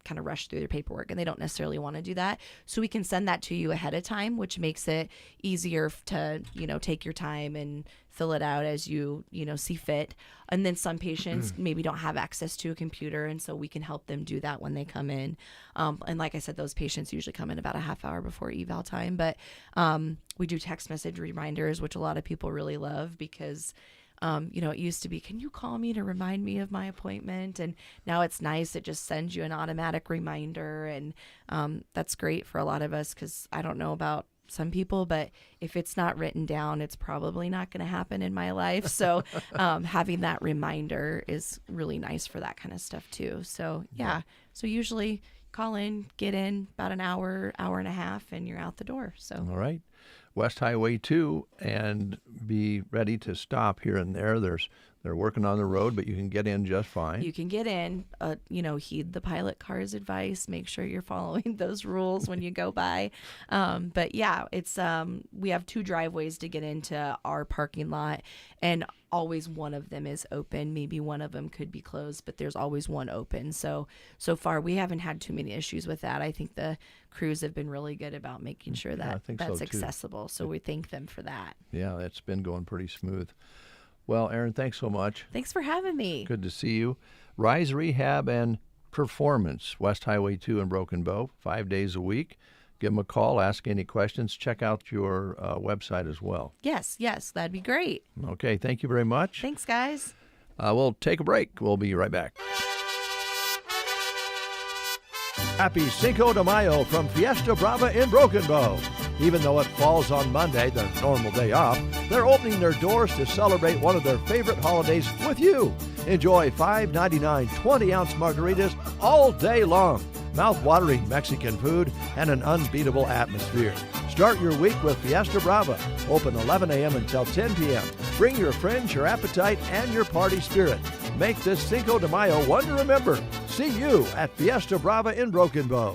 kind of rush through their paperwork, and they don't necessarily want to do that. So we can send that to you ahead of time, which makes it easier to, take your time and fill it out as you, see fit. And then some patients maybe don't have access to a computer, and so we can help them do that when they come in. And like I said, those patients usually come in about a half hour before eval time, but we do text message reminders, which a lot of people really love because it used to be, can you call me to remind me of my appointment? And now it's nice. It just sends you an automatic reminder. And that's great for a lot of us because I don't know about some people, but if it's not written down, it's probably not going to happen in my life. So having that reminder is really nice for that kind of stuff too. So so usually call in, get in about an hour, hour and a half, and you're out the door. So all right. West Highway 2, and be ready to stop here and there. They're working on the road, but you can get in just fine. You can get in, heed the pilot car's advice. Make sure you're following those rules when you go by. But yeah, it's we have 2 driveways to get into our parking lot, and always one of them is open. Maybe one of them could be closed, but there's always one open. So far we haven't had too many issues with that. I think the crews have been really good about making sure that that's accessible. So we thank them for that. Yeah, it's been going pretty smooth. Well, Erin, thanks so much. Thanks for having me. Good to see you. Rise Rehab and Performance, West Highway 2 in Broken Bow, 5 days a week. Give them a call, ask any questions. Check out your website as well. Yes, that'd be great. Okay, thank you very much. Thanks, guys. We'll take a break. We'll be right back. Happy Cinco de Mayo from Fiesta Brava in Broken Bow. Even though it falls on Monday, their normal day off, they're opening their doors to celebrate one of their favorite holidays with you. Enjoy $5.99 20-ounce margaritas all day long. Mouth-watering Mexican food and an unbeatable atmosphere. Start your week with Fiesta Brava. Open 11 a.m. until 10 p.m. Bring your friends, your appetite, and your party spirit. Make this Cinco de Mayo one to remember. See you at Fiesta Brava in Broken Bow.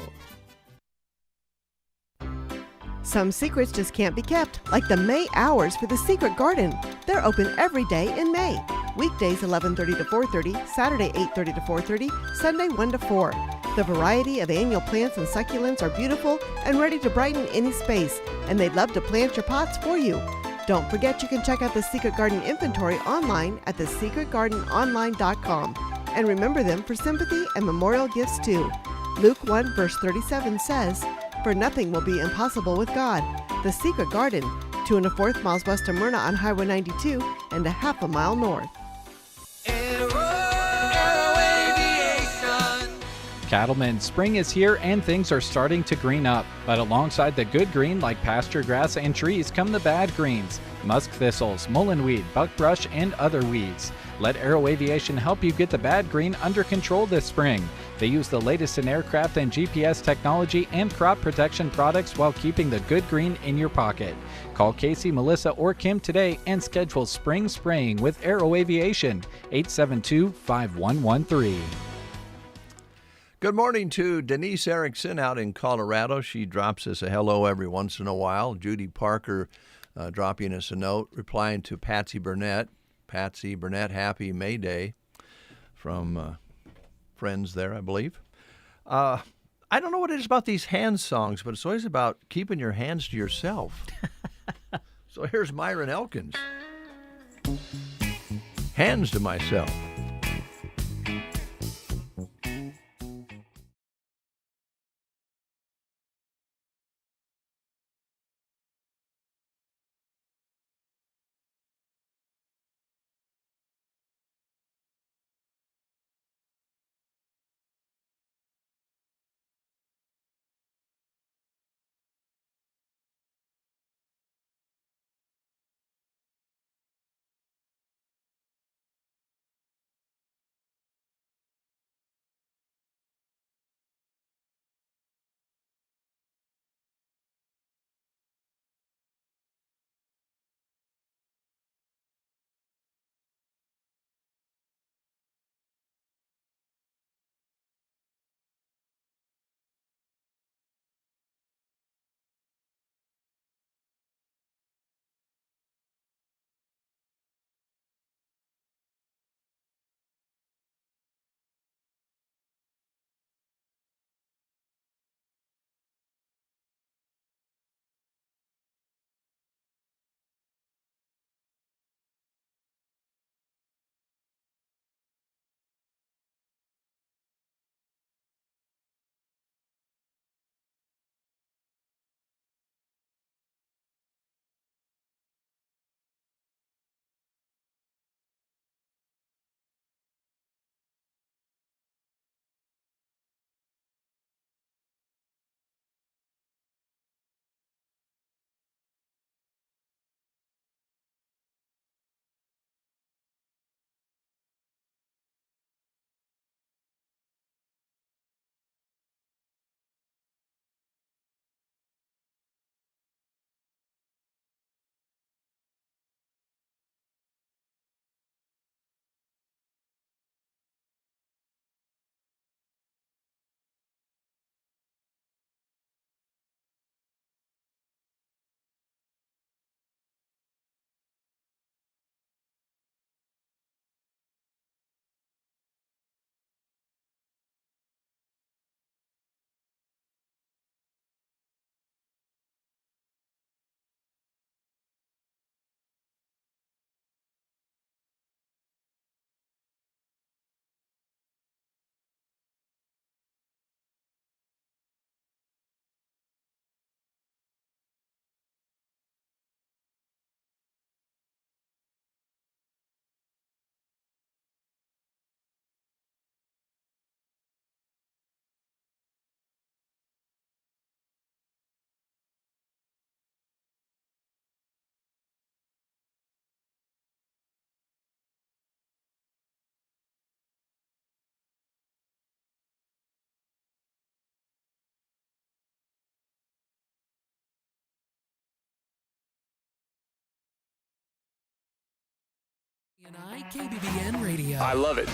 Some secrets just can't be kept, like the May hours for the Secret Garden. They're open every day in May. Weekdays 11:30 to 4:30, Saturday 8:30 to 4:30, Sunday 1 to 4. The variety of annual plants and succulents are beautiful and ready to brighten any space, and they'd love to plant your pots for you. Don't forget you can check out the Secret Garden inventory online at thesecretgardenonline.com, and remember them for sympathy and memorial gifts too. Luke 1 verse 37 says, "For nothing will be impossible with God." The Secret Garden, 2 1/4 miles west of Myrna on Highway 92 and a half a mile north. Cattlemen, spring is here and things are starting to green up. But alongside the good green like pasture grass and trees come the bad greens. Musk thistles, mullenweed, buckbrush, and other weeds. Let Aero Aviation help you get the bad green under control this spring. They use the latest in aircraft and GPS technology and crop protection products while keeping the good green in your pocket. Call Casey, Melissa, or Kim today and schedule spring spraying with Aero Aviation, 872-5113. Good morning to Denise Erickson out in Colorado. She drops us a hello every once in a while. Judy Parker dropping us a note, replying to Patsy Burnett. Patsy Burnett, happy May Day from friends there, I believe. I don't know what it is about these hand songs, but it's always about keeping your hands to yourself. So here's Myron Elkins. Hands to myself. KBBN Radio. I love it.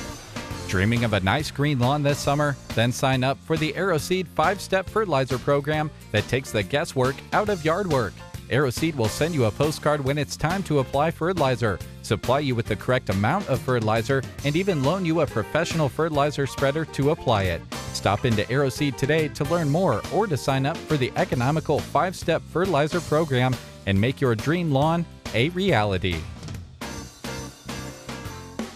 Dreaming of a nice green lawn this summer? Then sign up for the AeroSeed 5-Step Fertilizer Program that takes the guesswork out of yard work. AeroSeed will send you a postcard when it's time to apply fertilizer, supply you with the correct amount of fertilizer, and even loan you a professional fertilizer spreader to apply it. Stop into AeroSeed today to learn more or to sign up for the economical 5-step fertilizer program and make your dream lawn a reality.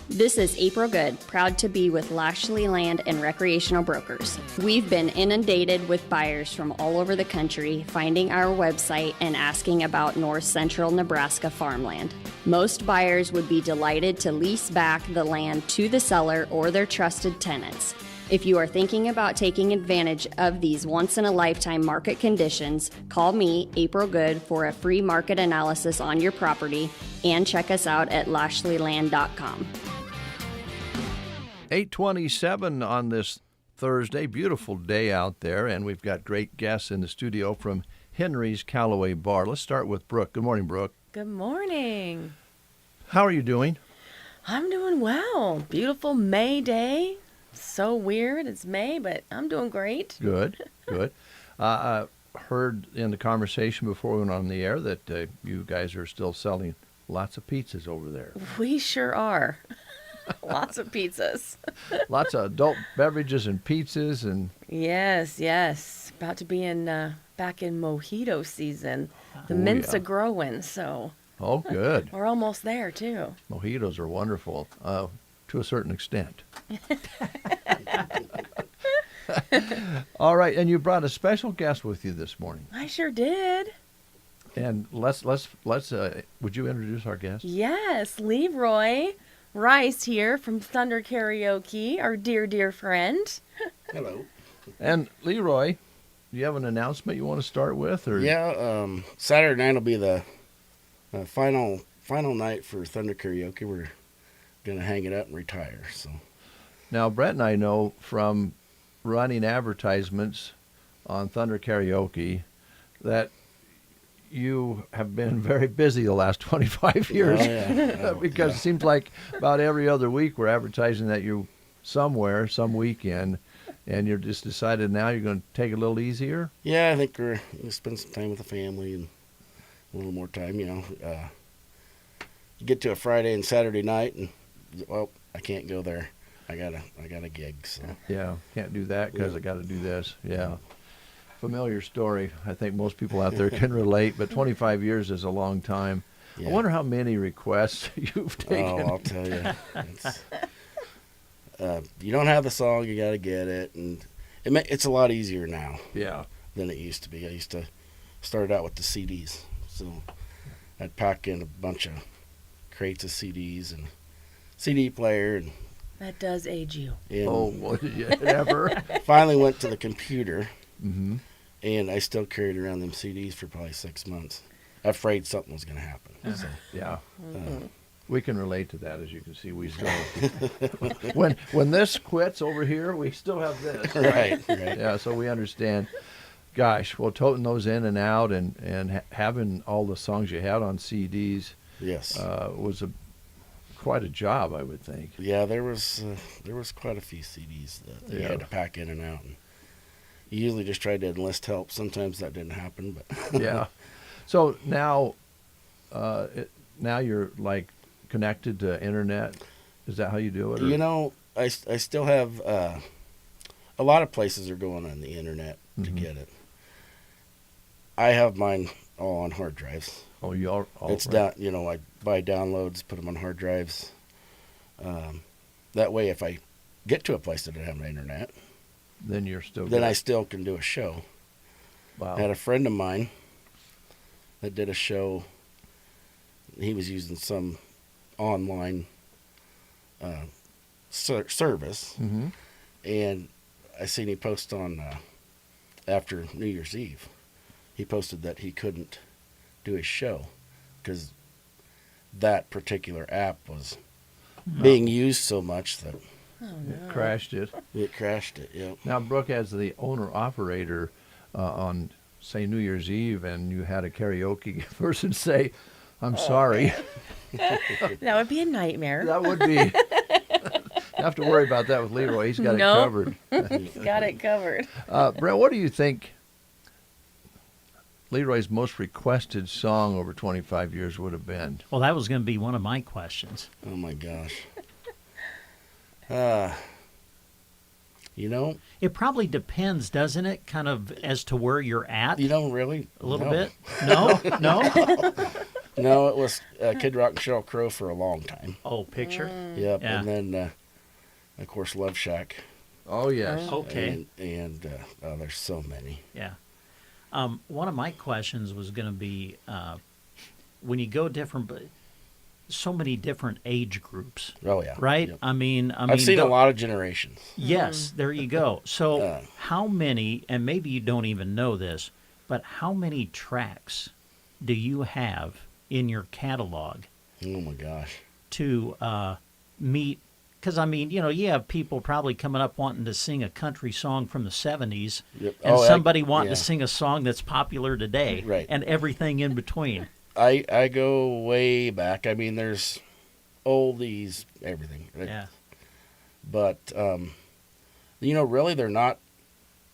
This is April Good, proud to be with Lashley Land and Recreational Brokers. We've been inundated with buyers from all over the country finding our website and asking about north central Nebraska farmland. Most buyers would be delighted to lease back the land to the seller or their trusted tenants. If you are thinking about taking advantage of these once-in-a-lifetime market conditions, call me, April Good, for a free market analysis on your property and check us out at lashleyland.com. 8:27 on this Thursday. Beautiful day out there, and we've got great guests in the studio from Henry's Callaway Bar. Let's start with Brooke. Good morning, Brooke. Good morning. How are you doing? I'm doing well. Beautiful May day. So weird. It's May, but I'm doing great. Good, good. I heard in the conversation before we went on the air that you guys are still selling lots of pizzas over there. We sure are. Lots of pizzas. Lots of adult beverages and pizzas and. Yes. About to be back in mojito season. The mints are growing, so. Oh, good. We're almost there too. Mojitos are wonderful, to a certain extent. All right, and you brought a special guest with you this morning. I sure did. And let's would you introduce our guest? Yes, Leroy Rice here from Thunder Karaoke, our dear friend. Hello. And Leroy, do you have an announcement you want to start with? Or? Yeah, Saturday night will be the final night for Thunder Karaoke. We're going to hang it up and retire. So now, Brett and I know from running advertisements on Thunder Karaoke that you have been very busy the last 25 years. Oh, yeah. Because it seems like about every other week we're advertising that you're somewhere, some weekend, and you're just decided now you're going to take it a little easier? Yeah, I think we're going to spend some time with the family and a little more time, you get to a Friday and Saturday night and, well, I can't go there. I got a gig, so. Yeah, can't do that because I got to do this. Yeah. Familiar story. I think most people out there can relate, but 25 years is a long time. Yeah. I wonder how many requests you've taken. Oh, I'll tell you. You don't have the song, you got to get it, and it's a lot easier now. Yeah. Than it used to be. I used to start out with the CDs, so I'd pack in a bunch of crates of CDs and CD player, and that does age you. Oh, well, yeah, ever. Finally went to the computer. Mm-hmm. And I still carried around them CDs for probably 6 months, afraid something was going to happen. So, yeah, we can relate to that. As you can see, we still when this quits over here, we still have this. Right. Yeah, so we understand. Gosh, well, toting those in and out and having all the songs you had on CDs, yes, was quite a job, I would think. Yeah, there was quite a few CDs that you had to pack in and out. And you usually just tried to enlist help. Sometimes that didn't happen, but yeah. So now you're like connected to internet. Is that how you do it? Or? I still have a lot of places are going on the internet to get it. I have mine all on hard drives. Oh, you are. It's right. I buy downloads, put them on hard drives. That way, if I get to a place that doesn't have an internet, then you're still. Then I still can do a show. Wow. I had a friend of mine that did a show. He was using some online service, and I seen he post on after New Year's Eve. He posted that he couldn't do his show because that particular app was being used so much that it crashed it. It crashed it, yeah. Now, Brooke, as the owner-operator on, say, New Year's Eve, and you had a karaoke person say, I'm sorry. That would be a nightmare. That would be. You have to worry about that with Leroy. He's got it covered. He's got it covered. Brett, what do you think Leroy's most requested song over 25 years would have been? Well, that was going to be one of my questions. Oh, my gosh. You know, it probably depends, doesn't it? Kind of as to where you're at. You don't really a little no. bit. No, no. No, it was Kid Rock and Sheryl Crow for a long time. Oh, picture. Yep, Yeah. and then of course Love Shack. Oh yes. Okay. And there's so many. Yeah. One of my questions was going to be when you go different, so many different age groups. Oh yeah. Right. Yep. I mean, I've seen a lot of generations. Yes, there you go. So, how many? And maybe you don't even know this, but how many tracks do you have in your catalog? Oh my gosh. To meet. Because, I mean, you know, you have people probably coming up wanting to sing a country song from the 70s Yep. and somebody wanting to sing a song that's popular today. Right. And everything in between. I go way back. I mean, there's oldies, everything. Yeah. But, you know, really they're not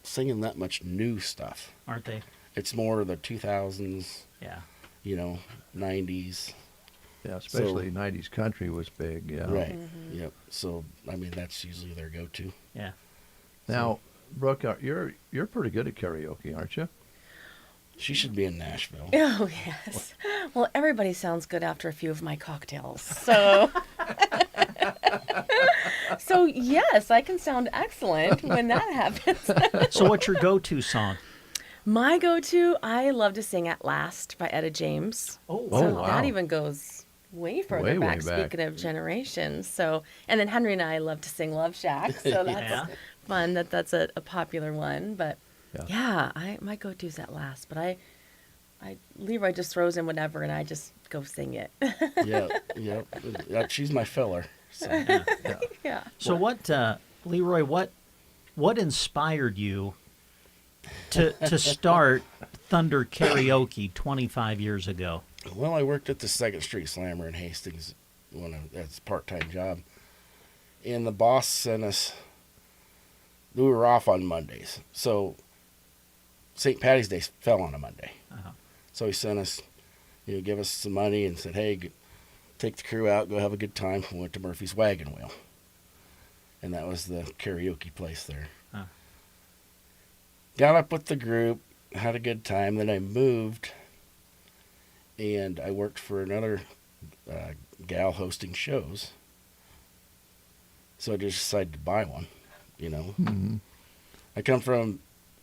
singing that much new stuff. Aren't they? It's more the 2000s. Yeah. You know, 90s. Yeah, especially 90s country was big. Yeah. Right. Yep. So, I mean, that's usually their go-to. Yeah. Now, Brooke, you're pretty good at karaoke, aren't you? She should be in Nashville. Oh, yes. Well, everybody sounds good after a few of my cocktails. So, so yes, I can sound excellent when that happens. So what's your go-to song? My go-to, I love to sing At Last by Etta James. Oh, so wow. that even goes way further Way back, back. speaking of generations. So, and then Henry and I love to sing Love Shack. So that's fun that's a popular one. But yeah, my go-to's At Last. But Leroy just throws in whatever and I just go sing it. Yeah. She's my filler. So. Yeah. So what, Leroy, what inspired you to start Thunder Karaoke 25 years ago? Well, I worked at the 2nd Street Slammer in Hastings that's a part-time job. And the boss sent us, we were off on Mondays. So St. Patty's Day fell on a Monday. Uh-huh. So he sent us, give us some money and said, hey, take the crew out, go have a good time. We went to Murphy's Wagon Wheel. And that was the karaoke place there. Huh. Got up with the group, had a good time. Then I moved, and I worked for another gal hosting shows. So I just decided to buy one, Mm-hmm. I come from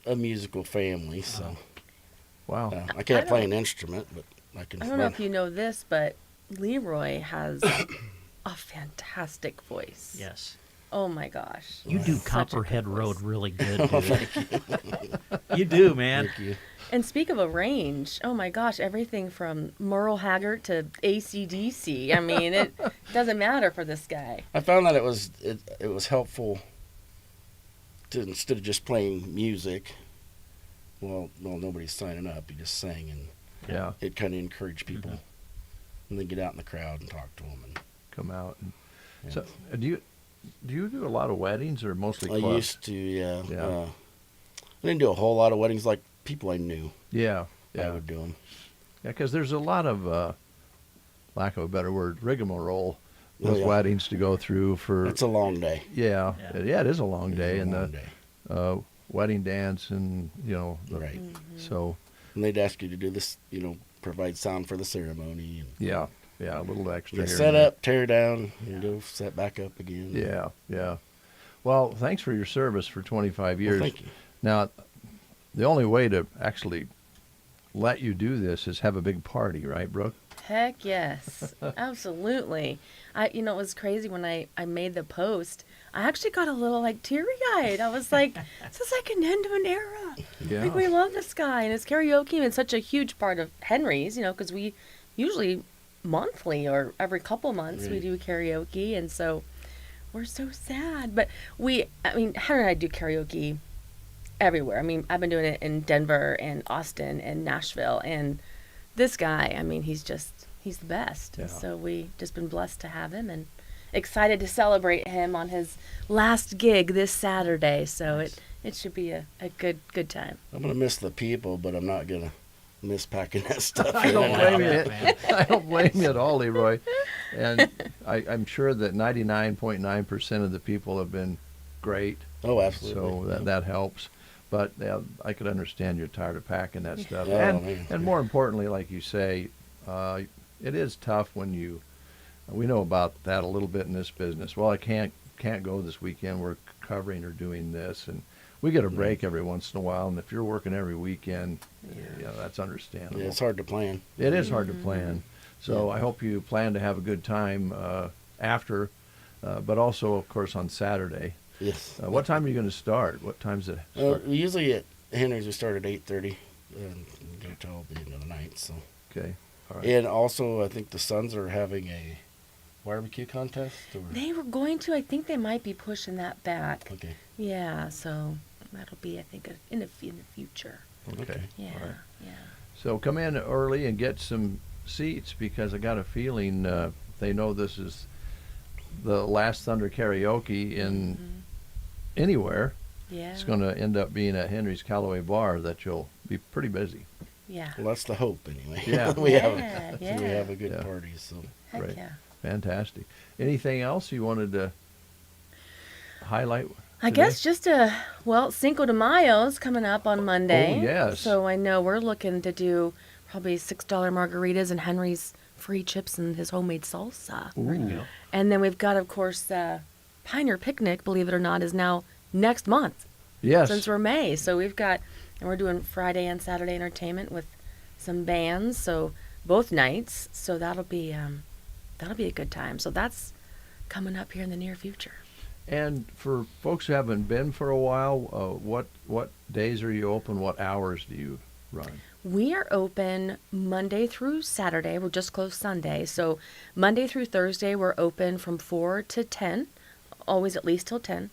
a musical family, so wow. I can't play an instrument, but I can. I don't know if you know this, but Leroy has a fantastic voice. Yes. Oh my gosh. You do Such a Copperhead good Road voice. really good, dude. Oh, thank you. You do, man. Thank you. And speak of a range, oh my gosh, everything from Merle Haggard to AC/DC. I mean, it doesn't matter for this guy. I found that it was helpful to, instead of just playing music. Well, nobody's signing up. You just sang, and it kind of encouraged people, and then get out in the crowd and talk to them and come out. And, So, do you do a lot of weddings or mostly clubs? I used to, yeah. I didn't do a whole lot of weddings, like people I knew. Yeah. I would do them. Yeah, because there's a lot of, lack of a better word, rigmarole with Oh, yeah. weddings to go through for. It's a long day. Yeah, it is a long day, It's a and long the day. wedding dance, and Right. So. And they'd ask you to do this, provide sound for the ceremony. And Yeah, a little extra. you here set and there. up, tear down, and go set back up again. Yeah. Well, thanks for your service for 25 years. thank you. Now, the only way to actually let you do this is have a big party, right, Brooke? Heck yes, absolutely. It was crazy when I made the post. I actually got a little teary-eyed. I was like, this is like an end of an era. Yeah. Like, we love this guy, and his karaoke is such a huge part of Henry's, because we usually monthly or every couple months we do karaoke, and so we're so sad. But Henry and I do karaoke everywhere. I mean, I've been doing it in Denver and Austin and Nashville, and this guy, he's the best. Yeah. So we just been blessed to have him and excited to celebrate him on his last gig this Saturday. So Nice. it should be a good time. I'm going to miss the people, but I'm not going to miss packing that stuff. I don't in. blame you. I don't blame you at all, Leroy. And I'm sure that 99.9% of the people have been great. Oh, absolutely. So that helps. But I could understand you're tired of packing that stuff. Oh, man. And more importantly, like you say, it is tough when we know about that a little bit in this business. Well, I can't go this weekend. We're covering or doing this, and we get a break every once in a while. And if you're working every weekend, that's understandable. Yeah, it's hard to plan. It is hard to plan. So I hope you plan to have a good time after, but also, of course, on Saturday. Yes. What time are you going to start? What time's it start? Usually at Henry's we start at 8:30 and go till the end of the night. So. Okay. All right. And also, I think the Suns are having a barbecue contest. They were going to. I think they might be pushing that back. Okay. Yeah. So that'll be, I think, in the future. Okay. Yeah. All right. Yeah. So come in early and get some seats, because I got a feeling they know this is the last Thunder karaoke in anywhere. Yeah. It's going to end up being at Henry's Callaway Bar, that you'll be pretty busy. Yeah. Well, that's the hope anyway. Yeah. we have a good Yeah. party. So. Heck Right. yeah. Fantastic. Anything else you wanted to highlight? I today? guess just Cinco de Mayo's coming up on Monday. Oh, yes. So I know we're looking to do probably $6 margaritas and Henry's free chips and his homemade salsa. Ooh. And then we've got, of course, Pioneer Picnic, believe it or not, is now next month. Yes. Since we're May. So we're doing Friday and Saturday entertainment with some bands. So both nights. So that'll be a good time. So that's coming up here in the near future. And for folks who haven't been for a while, what days are you open? What hours do you run? We are open Monday through Saturday. We're just closed Sunday. So Monday through Thursday, we're open from 4 to 10, always at least till 10.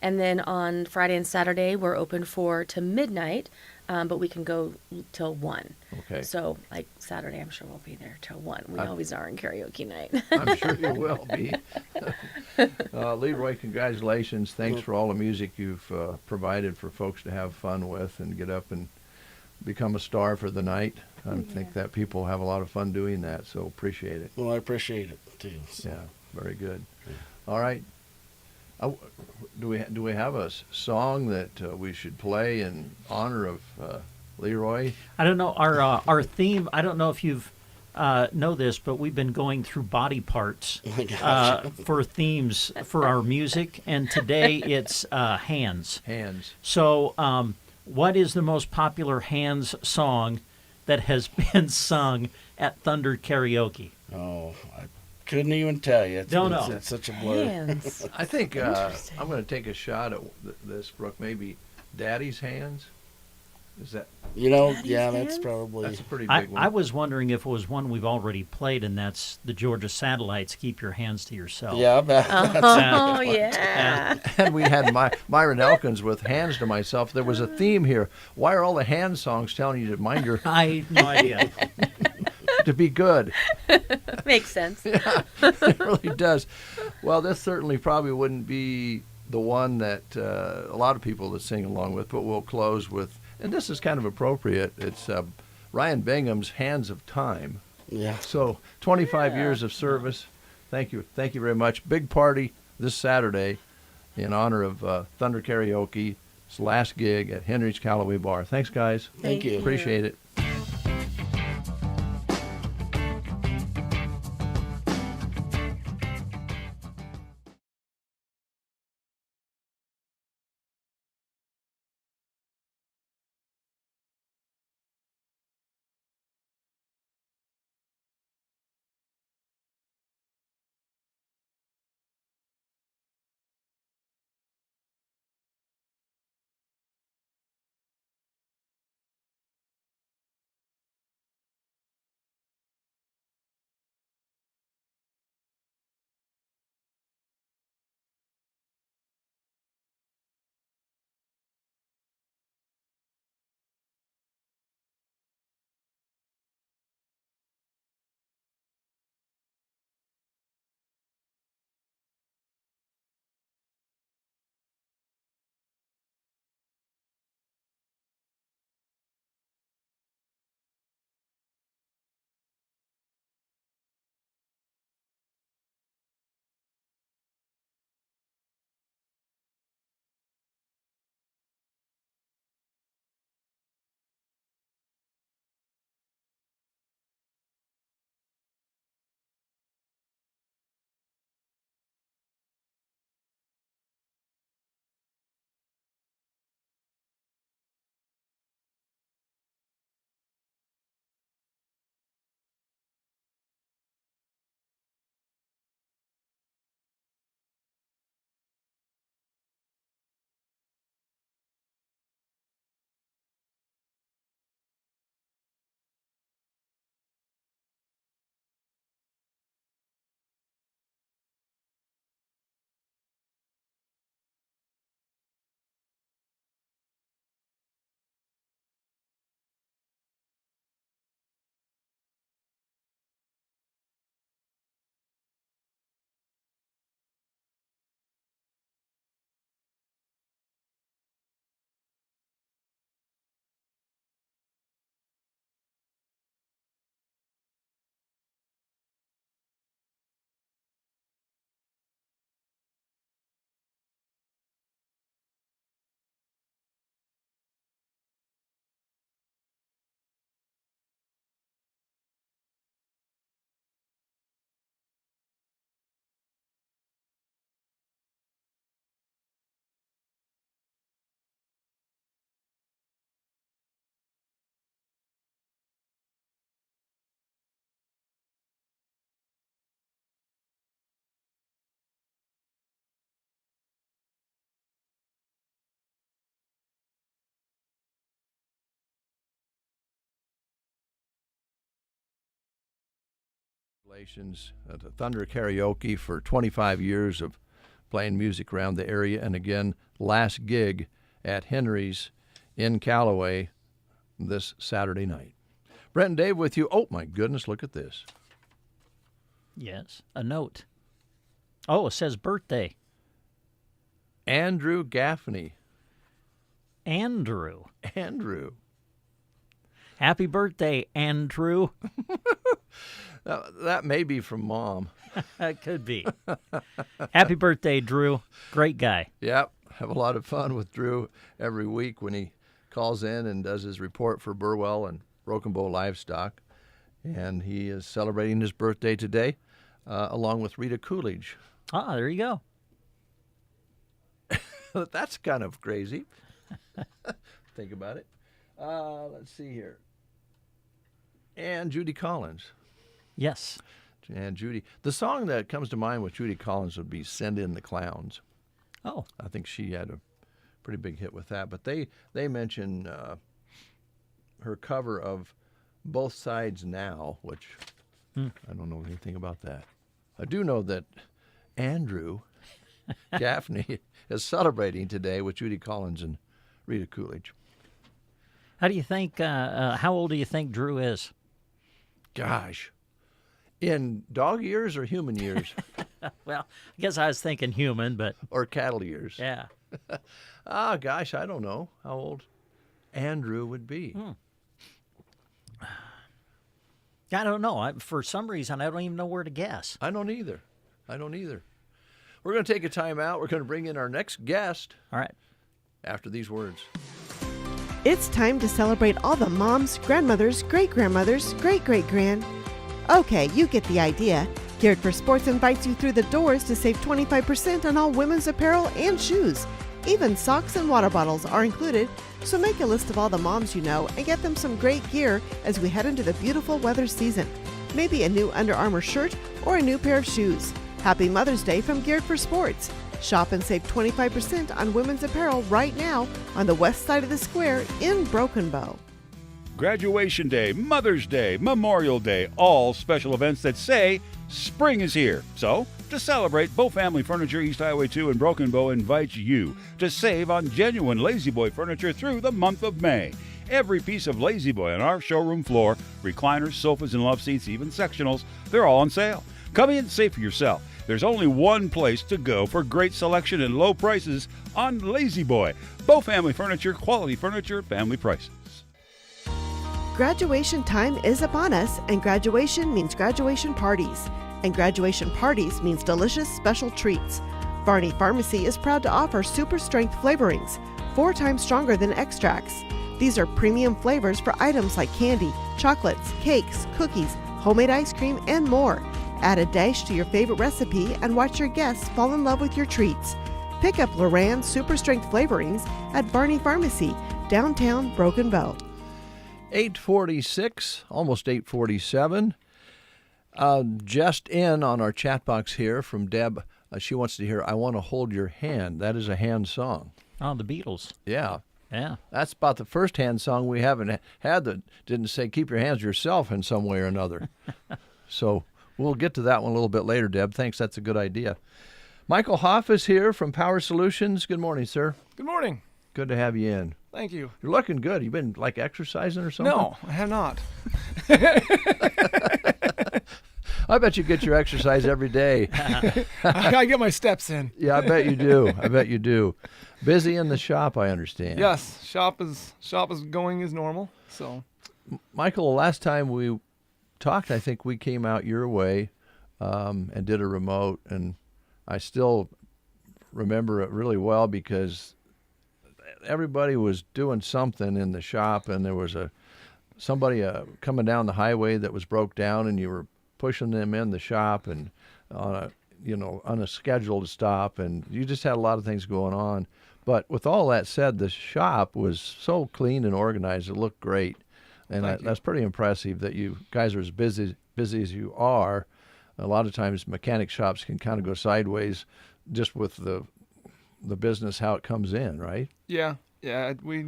And then on Friday and Saturday, we're open 4 to midnight, but we can go till 1. Okay. So, like Saturday, I'm sure we'll be there till 1. We always are in karaoke night. I'm sure you will be. Leroy, congratulations. Thanks for all the music you've provided for folks to have fun with and get up and become a star for the night. I think that people have a lot of fun doing that, so appreciate it. Well, I appreciate it too. So. Yeah, very good. All right. Do we have a song that we should play in honor of Leroy? I don't know our theme. I don't know if you've know this, but we've been going through body parts for themes for our music, and today it's hands. Hands. So, what is the most popular hands song that has been sung at Thunder Karaoke? Oh, I couldn't even tell you. Don't know. It's such a blur. Hands. I think I'm going to take a shot at this, Brooke. Maybe Daddy's Hands? Is that? That's probably. That's a pretty big one. I was wondering if it was one we've already played, and that's the Georgia Satellites, Keep Your Hands to Yourself. Yeah, Oh, yeah. And we had Myron Elkins with Hands to Myself. There was a theme here. Why are all the hand songs telling you to mind your... I no idea. to be good. Makes sense. Yeah, it really does. Well, this certainly probably wouldn't be the one that a lot of people that sing along with, but we'll close with, and this is kind of appropriate, it's Ryan Bingham's Hands of Time. Yeah. So 25 years of service. Thank you. Thank you very much. Big party this Saturday in honor of Thunder Karaoke. It's the last gig at Henry's Callaway Bar. Thanks, guys. Thank you. Appreciate it. Congratulations to Thunder Karaoke for 25 years of playing music around the area. And again, last gig at Henry's in Callaway this Saturday night. Brent and Dave with you. Oh, my goodness, look at this. Yes, a note. Oh, it says birthday. Andrew Gaffney. Andrew. Happy birthday, Andrew. That may be from Mom. It could be. Happy birthday, Drew. Great guy. Yep. Have a lot of fun with Drew every week when he calls in and does his report for Burwell and Broken Bow Livestock. And he is celebrating his birthday today, along with Rita Coolidge. Ah, there you go. That's kind of crazy. Think about it. Let's see here. And Judy Collins. Yes. And Judy. The song that comes to mind with Judy Collins would be Send in the Clowns. Oh. I think she had a pretty big hit with that. But they mention her cover of Both Sides Now, which I don't know anything about that. I do know that Andrew Gaffney is celebrating today with Judy Collins and Rita Coolidge. How do you think, how old do you think Drew is? Gosh. In dog years or human years? Well, I guess I was thinking human, but... Or cattle years. Yeah. Gosh, I don't know how old Andrew would be. I don't know. For some reason, I don't even know where to guess. I don't either. We're going to take a time out. We're going to bring in our next guest. All right. After these words. It's time to celebrate all the moms, grandmothers, great-grandmothers, great-great-grand. Okay, you get the idea. Geared for Sports invites you through the doors to save 25% on all women's apparel and shoes. Even socks and water bottles are included, so make a list of all the moms you know and get them some great gear as we head into the beautiful weather season. Maybe a new Under Armour shirt or a new pair of shoes. Happy Mother's Day from Geared for Sports. Shop and save 25% on women's apparel right now on the west side of the square in Broken Bow. Graduation Day, Mother's Day, Memorial Day, all special events that say spring is here. So, to celebrate, Bow Family Furniture East Highway 2 in Broken Bow invites you to save on genuine Lazy Boy furniture through the month of May. Every piece of Lazy Boy on our showroom floor, recliners, sofas, and love seats, even sectionals, they're all on sale. Come in and say for yourself. There's only one place to go for great selection and low prices on Lazy Boy. Bow Family Furniture, quality furniture, family prices. Graduation time is upon us, and graduation means graduation parties. And graduation parties means delicious special treats. Varney Pharmacy is proud to offer super strength flavorings, 4 times stronger than extracts. These are premium flavors for items like candy, chocolates, cakes, cookies, homemade ice cream, and more. Add a dash to your favorite recipe and watch your guests fall in love with your treats. Pick up Loran Super Strength flavorings at Varney Pharmacy, downtown Broken Bow. 8:46, almost 8:47. Just in on our chat box here from Deb. She wants to hear I Want to Hold Your Hand. That is a hand song. Oh, the Beatles. Yeah. Yeah. That's about the first hand song we haven't had that didn't say keep your hands to yourself in some way or another. So we'll get to that one a little bit later, Deb. Thanks. That's a good idea. Michael Hoff is here from Power Solutions. Good morning, sir. Good morning. Good to have you in. Thank you. You're looking good. You been like exercising or something? No, I have not. I bet you get your exercise every day. I get my steps in. Yeah, I bet you do. Busy in the shop, I understand. Yes, shop is going as normal. So, Michael, the last time we talked, I think we came out your way and did a remote, and I still remember it really well because everybody was doing something in the shop, and there was somebody coming down the highway that was broke down, and you were pushing them in the shop and on a schedule to stop, and you just had a lot of things going on. But with all that said, the shop was so clean and organized; it looked great, and that's pretty impressive that you guys are as busy as you are. A lot of times, mechanic shops can kind of go sideways just with the business how it comes in, right? Yeah, we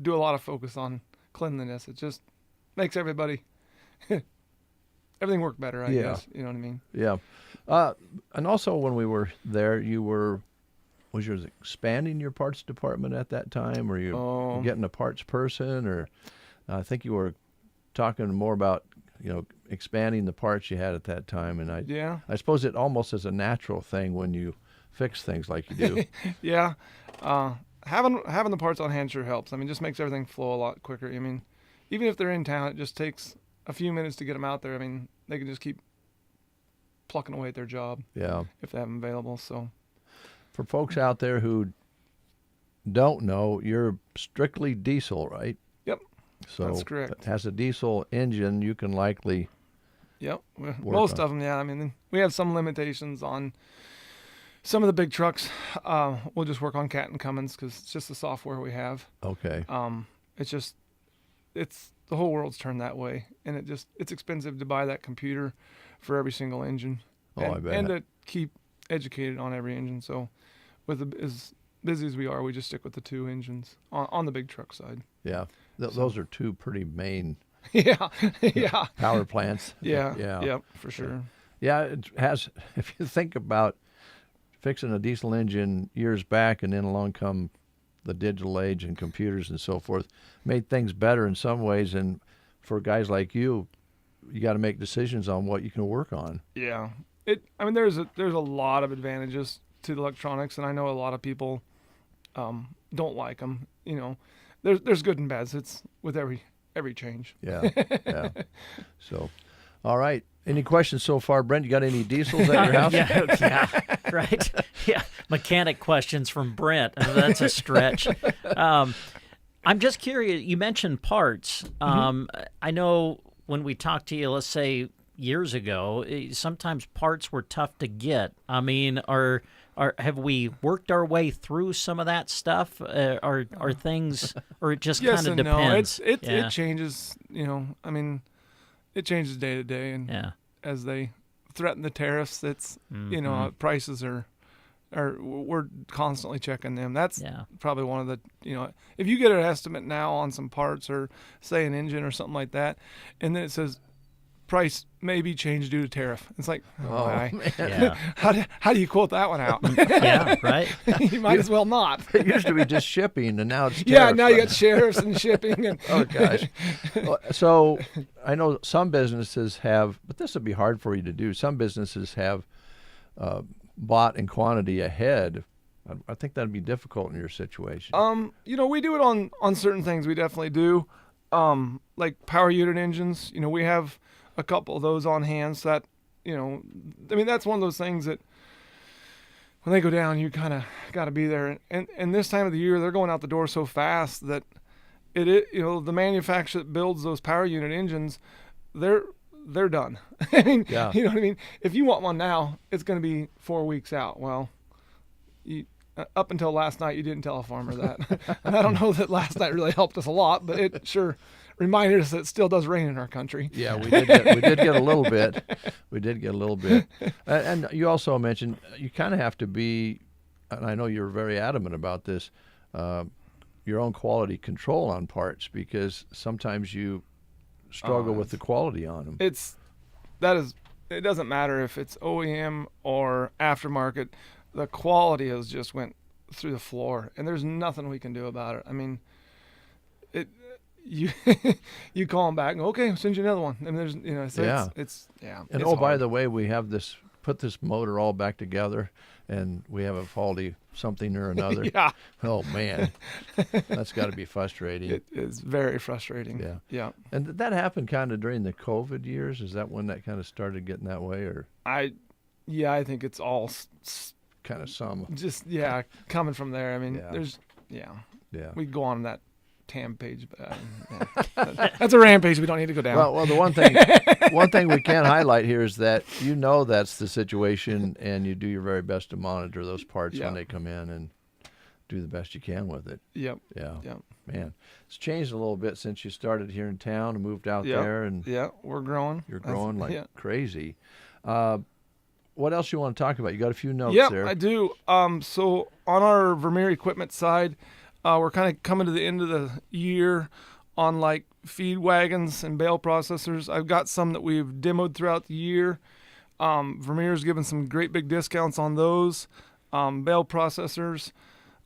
do a lot of focus on cleanliness. It just makes everybody everything worked better. I Yeah. guess you know what I mean. Yeah. And also when we were there, was yours expanding your parts department at that time? Or you getting a parts person? Or I think you were talking more about, expanding the parts you had at that time. And I suppose it almost is a natural thing when you fix things like you do. Yeah. Having the parts on hand sure helps. I mean, just makes everything flow a lot quicker. I mean, even if they're in town, it just takes a few minutes to get them out there. I mean, they can just keep plucking away at their job. Yeah. If they have them available. So, for folks out there who don't know, you're strictly diesel, right? Yep. So that's correct. It has a diesel engine. You can likely. Yep. Most of them, yeah. I mean, we have some limitations on some of the big trucks. We'll just work on Cat and Cummins because it's just the software we have. Okay. It's the whole world's turned that way, and it's expensive to buy that computer for every single engine. I bet. And to keep educated on every engine. So, as busy as we are, we just stick with the 2 engines on the big truck side. Yeah, those are 2 pretty main. Yeah. Power plants. Yeah. Yeah. Yep, for sure. Yeah, it has. If you think about fixing a diesel engine years back, and then along come the digital age and computers and so forth, made things better in some ways. And for guys like you got to make decisions on what you can work on. Yeah. There's a lot of advantages to the electronics, and I know a lot of people don't like them. There's good and bad. It's with every change. Yeah. So, all right. Any questions so far, Brent? You got any diesels at your house? Yeah, right. Yeah, mechanic questions from Brent. That's a stretch. I'm just curious. You mentioned parts. I know when we talked to you, let's say years ago, sometimes parts were tough to get. I mean, have we worked our way through some of that stuff? Are things, or it just yes kind of and depends? No. It changes. It changes day to day, and as they threaten the tariffs, it's prices are we're constantly checking them. That's probably one of the if you get an estimate now on some parts or say an engine or something like that, and then it says price may be changed due to tariff. It's like, man. Yeah. How do you quote that one out? Yeah, right. You might as well not. It used to be just shipping, and now it's tariffs. Yeah, now you got sheriffs and shipping. And oh, gosh. So I know some businesses have, but this would be hard for you to do. Some businesses have bought in quantity ahead. I think that'd be difficult in your situation. We do it on certain things. We definitely do. Like power unit engines, we have a couple of those on hand. So that, that's one of those things that when they go down, you kind of got to be there. And this time of the year, they're going out the door so fast that the manufacturer that builds those power unit engines, they're done. I mean, yeah. You know what I mean? If you want one now, it's going to be 4 weeks out. Well, up until last night, you didn't tell a farmer that. And I don't know that last night really helped us a lot, but it sure reminded us that it still does rain in our country. Yeah, we did get a little bit. We did get a little bit. And you also mentioned you kind of have to be, and I know you're very adamant about this, your own quality control on parts, because sometimes you struggle with the quality on them. It doesn't matter if it's OEM or aftermarket. The quality has just went through the floor, and there's nothing we can do about it. I mean, you call them back and go, okay, I'll send you another one. And there's, it's And it's by hard. the way, we have put this motor all back together, and we have a faulty something or another. Yeah. Oh man, that's got to be frustrating. It is very frustrating. Yeah. Yeah. And that happened kind of during the COVID years. Is that when that kind of started getting that way, or? I think it's all kind of coming from there. I mean, Yeah. We go on that TAM page, but that's a rampage. We don't need to go down. Well, the one thing we can highlight here is that that's the situation, and you do your very best to monitor those parts when they come in and do the best you can with it. Yep. Yeah. Yep. Man, it's changed a little bit since you started here in town and moved out there, and we're growing. You're growing crazy. What else you want to talk about? You got a few notes there. Yeah, I do. So on our Vermeer equipment side, we're kind of coming to the end of the year on like feed wagons and bale processors. I've got some that we've demoed throughout the year. Vermeer's given some great big discounts on those. Bale processors,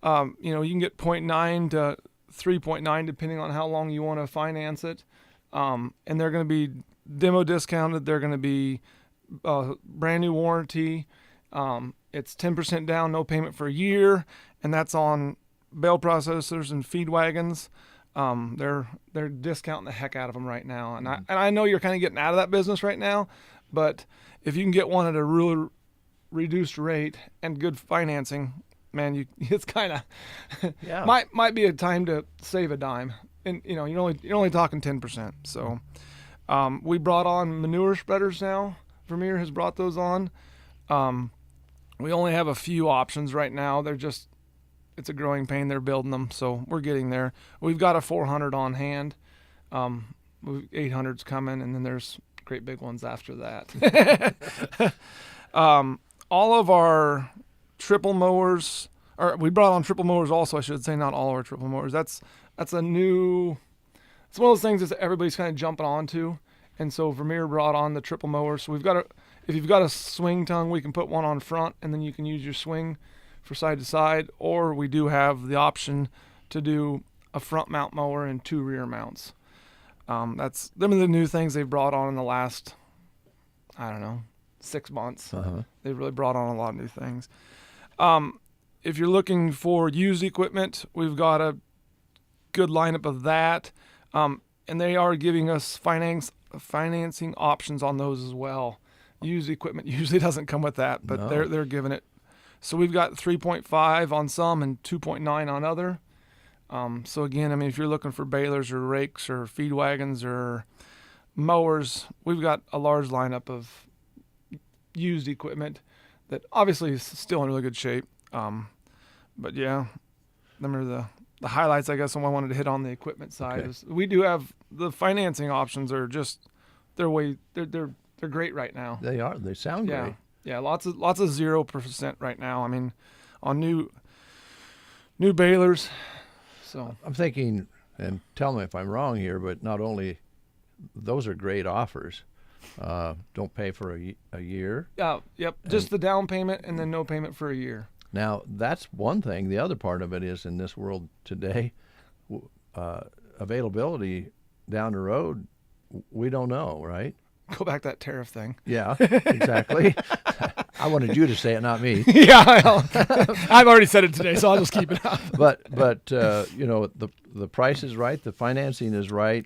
you know, you can get 0.9 to 3.9 depending on how long you want to finance it. And they're going to be demo discounted. They're going to be brand new warranty. It's 10% down, no payment for a year, and that's on bale processors and feed wagons. They're discounting the heck out of them right now, and I know you're kind of getting out of that business right now, but if you can get one at a really reduced rate and good financing, man, it's kind of might be a time to save a dime, and you know you're only talking 10%. So we brought on manure spreaders now. Vermeer has brought those on. We only have a few options right now. It's a growing pain. They're building them, so we're getting there. We've got a 400 on hand. 800's coming, and then there's great big ones after that. All of our triple mowers, or we brought on triple mowers also, I should say, not all of our triple mowers. That's a new, it's one of those things that everybody's kind of jumping onto. And so Vermeer brought on the triple mower. So if you've got a swing tongue, we can put one on front, and then you can use your swing for side to side. Or we do have the option to do a front mount mower and 2 rear mounts. That's them are the new things they've brought on in the last, 6 months. They've really brought on a lot of new things. If you're looking for used equipment, we've got a good lineup of that. And they are giving us financing options on those as well. Used equipment usually doesn't come with that, but they're giving it. So we've got 3.5 on some and 2.9 on other. So again, I mean, if you're looking for balers or rakes or feed wagons or mowers, we've got a large lineup of used equipment that obviously is still in really good shape. But yeah, them are the highlights, I guess, when I wanted to hit on the equipment side. Okay. Is we do have the financing options are just they're great right now. They are. They sound great. Yeah, lots of 0% right now. I mean, on new balers. So I'm thinking, and tell me if I'm wrong here, but not only those are great offers. Don't pay for a year. Yep. Just the down payment and then no payment for a year. Now, that's one thing. The other part of it is in this world today, availability down the road, we don't know, right? Go back to that tariff thing. Yeah, exactly. I wanted you to say it, not me. Yeah, I've already said it today, so I'll just keep it up. But you know, the price is right, the financing is right,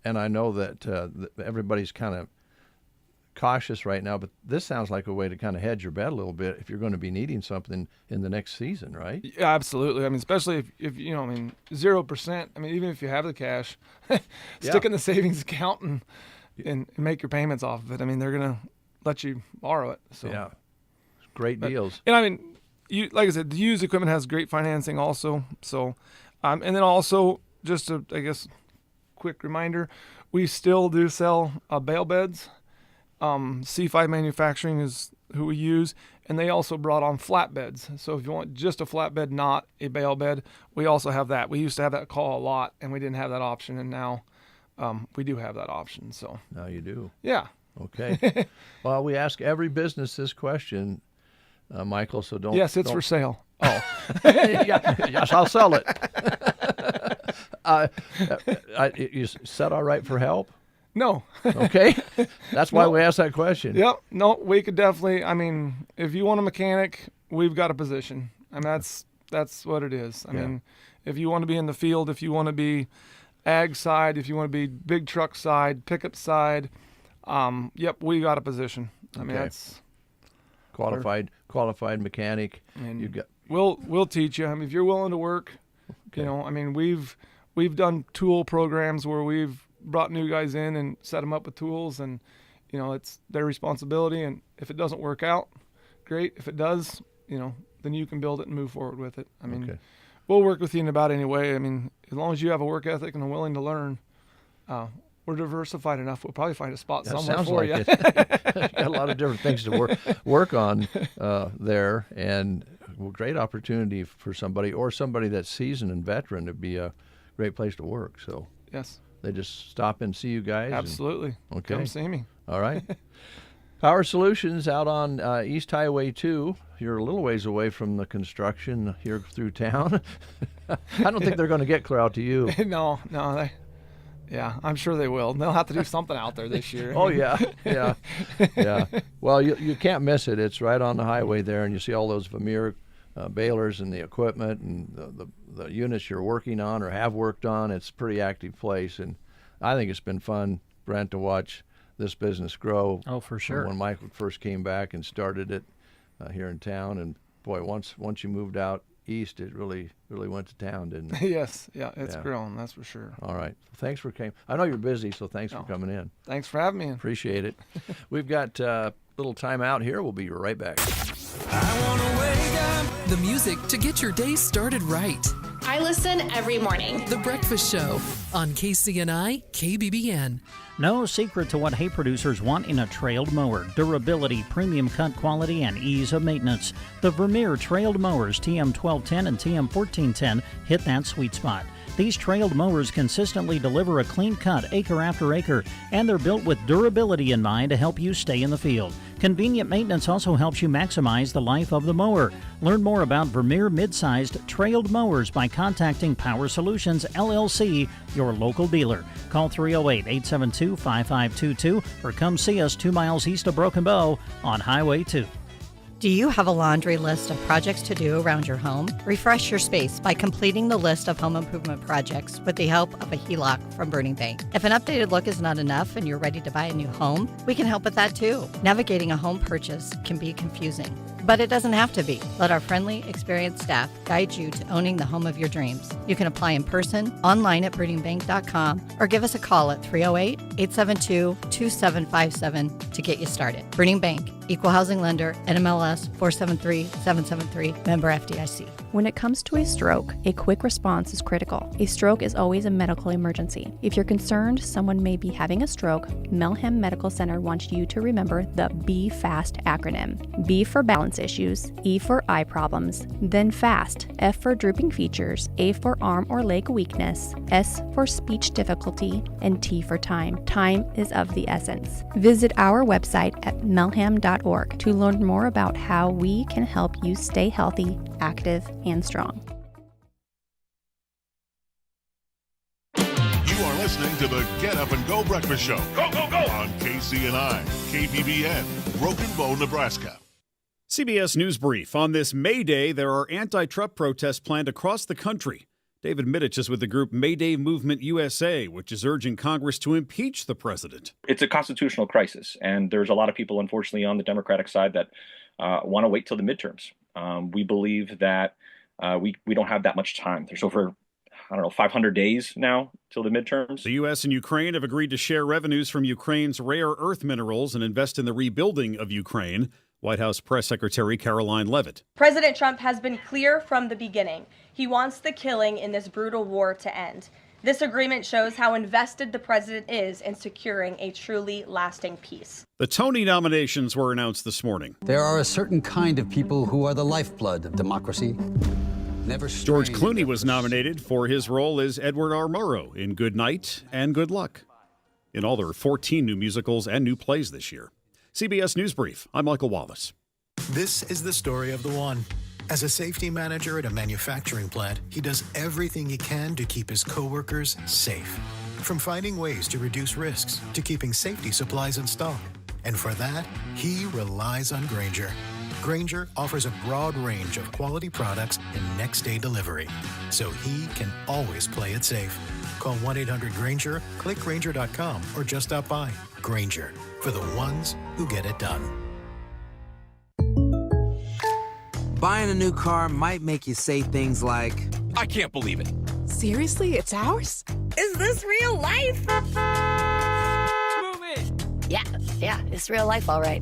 and I know that everybody's kind of cautious right now, but this sounds like a way to kind of hedge your bet a little bit if you're going to be needing something in the next season, right? Yeah, absolutely. I mean, especially if you know, I mean, 0%. I mean, even if you have the cash, stick in the savings account and make your payments off of it. I mean, they're gonna let you borrow it. So yeah, great deals. And I mean, like I said, the used equipment has great financing also. So, and then also just a, I guess, quick reminder, we still do sell bale beds. C5 Manufacturing is who we use, and they also brought on flatbeds. So if you want just a flatbed, not a bale bed, we also have that. We used to have that call a lot, and we didn't have that option, and now we do have that option. So now you do. Yeah. Okay. Well, we ask every business this question, Michael. So don't. Yes, it's for sale. Oh, yes, I'll sell it. You set all right for help? No. Okay. That's why we asked that question. Yep. No, we could definitely. I mean, if you want a mechanic, we've got a position. I mean, that's what it is. I mean, if you want to be in the field, if you want to be ag side, if you want to be big truck side, pickup side, yep, we got a position. I mean, that's qualified mechanic. And you got. We'll teach you. I mean, if you're willing to work, you know. I mean, we've done tool programs where we've brought new guys in and set them up with tools, and you know, it's their responsibility, and if it doesn't work out, great. If it does, you know, then you can build it and move forward with it. I mean, we'll work with you in about any way. I mean, as long as you have a work ethic and are willing to learn, we're diversified enough. We'll probably find a spot somewhere for you. Got a lot of different things to work on there, and great opportunity for somebody that's seasoned and veteran to be a great place to work. So Yes. they just stop and see you guys. Absolutely. Okay. Come see me. All right. Power Solutions out on East Highway 2. You're a little ways away from the construction here through town. I don't think they're going to get clear out to you. No. Yeah, I'm sure they will. They'll have to do something out there this year. Oh, yeah. Well, you can't miss it. It's right on the highway there, and you see all those Vermeer balers and the equipment and the units you're working on or have worked on. It's a pretty active place, and I think it's been fun, Brent, to watch this business grow. Oh, for from sure. when Michael first came back and started it here in town, and boy, once you moved out east, it really went to town, didn't it? Yes, it's grown, that's for sure. All right. Thanks for coming. I know you're busy, so thanks for coming in. Thanks for having me. Appreciate it. We've got a little time out here. We'll be right back. The music to get your day started right. I listen every morning. The Breakfast Show on KCNI, KBBN. No secret to what hay producers want in a trailed mower: durability, premium cut quality, and ease of maintenance. The Vermeer trailed mowers TM1210 and TM1410 hit that sweet spot. These trailed mowers consistently deliver a clean cut acre after acre, and they're built with durability in mind to help you stay in the field. Convenient maintenance also helps you maximize the life of the mower. Learn more about Vermeer mid-sized trailed mowers by contacting Power Solutions, LLC, your local dealer. Call 308-872-5522 or come see us 2 miles east of Broken Bow on Highway 2. Do you have a laundry list of projects to do around your home? Refresh your space by completing the list of home improvement projects with the help of a HELOC from Burning Bank. If an updated look is not enough and you're ready to buy a new home, we can help with that too. Navigating a home purchase can be confusing, but it doesn't have to be. Let our friendly, experienced staff guide you to owning the home of your dreams. You can apply in person, online at burningbank.com, or give us a call at 308-872-2757 to get you started. Burning Bank, Equal Housing Lender, NMLS 473773, member FDIC. When it comes to a stroke, a quick response is critical. A stroke is always a medical emergency. If you're concerned someone may be having a stroke, Melham Medical Center wants you to remember the B FAST acronym. B for balance issues, E for eye problems, then FAST, F for drooping features, A for arm or leg weakness, S for speech difficulty, and T for time. Time is of the essence. Visit our website at melham.org to learn more about how we can help you stay healthy, active, and strong. You are listening to the Get Up and Go Breakfast Show. Go, go, go! On KCNI, KBBN, Broken Bow, Nebraska. CBS News Brief. On this May Day, there are anti-Trump protests planned across the country. David Middich is with the group Mayday Movement USA, which is urging Congress to impeach the president. It's a constitutional crisis, and there's a lot of people, unfortunately, on the Democratic side that want to wait till the midterms. We believe that we don't have that much time. There's over, 500 days now till the midterms. The U.S. and Ukraine have agreed to share revenues from Ukraine's rare earth minerals and invest in the rebuilding of Ukraine. White House Press Secretary Caroline Leavitt. President Trump has been clear from the beginning. He wants the killing in this brutal war to end. This agreement shows how invested the president is in securing a truly lasting peace. The Tony nominations were announced this morning. There are a certain kind of people who are the lifeblood of democracy. George Clooney was nominated for his role as Edward R. Murrow in Good Night and Good Luck. In all, there are 14 new musicals and new plays this year. CBS News Brief. I'm Michael Wallace. This is the story of the one. As a safety manager at a manufacturing plant, he does everything he can to keep his coworkers safe. From finding ways to reduce risks to keeping safety supplies in stock. And for that, he relies on Grainger. Grainger offers a broad range of quality products and next-day delivery, so he can always play it safe. Call 1-800-GRAINGER, click Grainger.com, or just stop by. Grainger, for the ones who get it done. Buying a new car might make you say things like, I can't believe it. Seriously, it's ours? Is this real life? Yeah, it's real life, all right.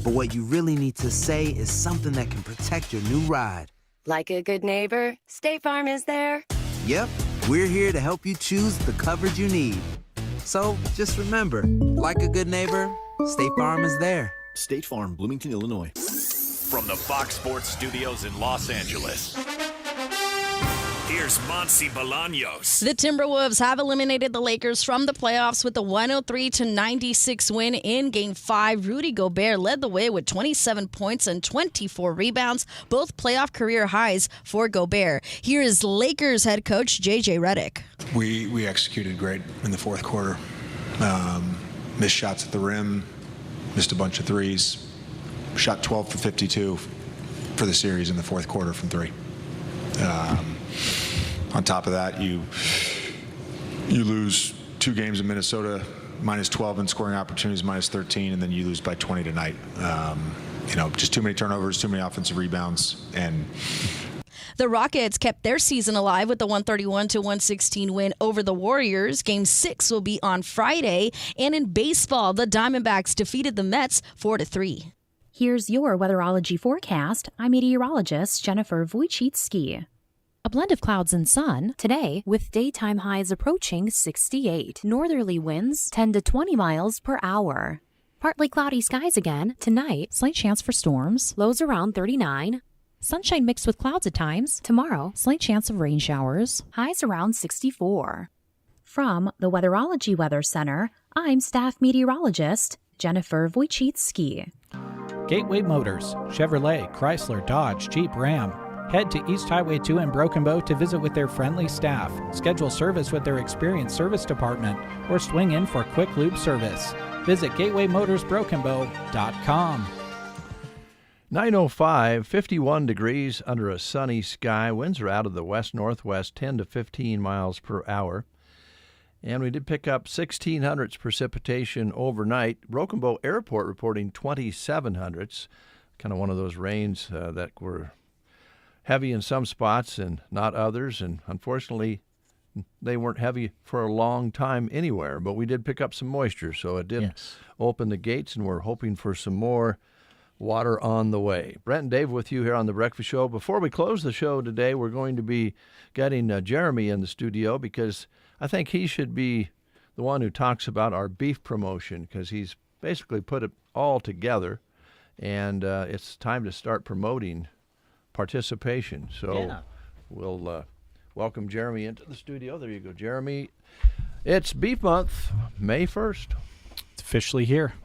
but what you really need to say is something that can protect your new ride. Like a good neighbor, State Farm is there. Yep, we're here to help you choose the coverage you need. So just remember, like a good neighbor, State Farm is there. State Farm, Bloomington, Illinois. From the Fox Sports Studios in Los Angeles, Here's Monty Bolaños. The Timberwolves have eliminated the Lakers from the playoffs with a 103-96 win in Game 5. Rudy Gobert led the way with 27 points and 24 rebounds, both playoff career highs for Gobert. Here is Lakers head coach J.J. Redick. We executed great in the fourth quarter. Missed shots at the rim, missed a bunch of threes, shot 12 for 52 for the series in the fourth quarter from three. On top of that, you lose 2 games in Minnesota, minus 12 in scoring opportunities, minus 13, and then you lose by 20 tonight. Just too many turnovers, too many offensive rebounds, and the Rockets kept their season alive with the 131-116 win over the Warriors. Game 6 will be on Friday. And in baseball, the Diamondbacks defeated the Mets 4-3. Here's your weatherology forecast. I'm meteorologist Jennifer Wojcicki. A blend of clouds and sun today with daytime highs approaching 68. Northerly winds 10 to 20 miles per hour. Partly cloudy skies again tonight. Slight chance for storms. Lows around 39. Sunshine mixed with clouds at times. Tomorrow, slight chance of rain showers. Highs around 64. From the Weatherology Weather Center, I'm staff meteorologist Jennifer Wojcicki. Gateway Motors, Chevrolet, Chrysler, Dodge, Jeep, Ram. Head to East Highway 2 in Broken Bow to visit with their friendly staff. Schedule service with their experienced service department or swing in for quick lube service. Visit gatewaymotorsbrokenbow.com. 9:05, 51 degrees under a sunny sky. Winds are out of the west-northwest, 10 to 15 miles per hour. And we did pick up 1,600 precipitation overnight. Broken Bow Airport reporting 2,700. Kind of one of those rains that were heavy in some spots and not others. And unfortunately, they weren't heavy for a long time anywhere. But we did pick up some moisture, so it did open the gates, and we're hoping for some more water on the way. Brent and Dave with you here on The Breakfast Show. Before we close the show today, we're going to be getting Jeremy in the studio because I think he should be the one who talks about our beef promotion because he's basically put it all together, and it's time to start promoting participation. So we'll welcome Jeremy into the studio. There you go, Jeremy. It's Beef Month, May 1st. It's officially here.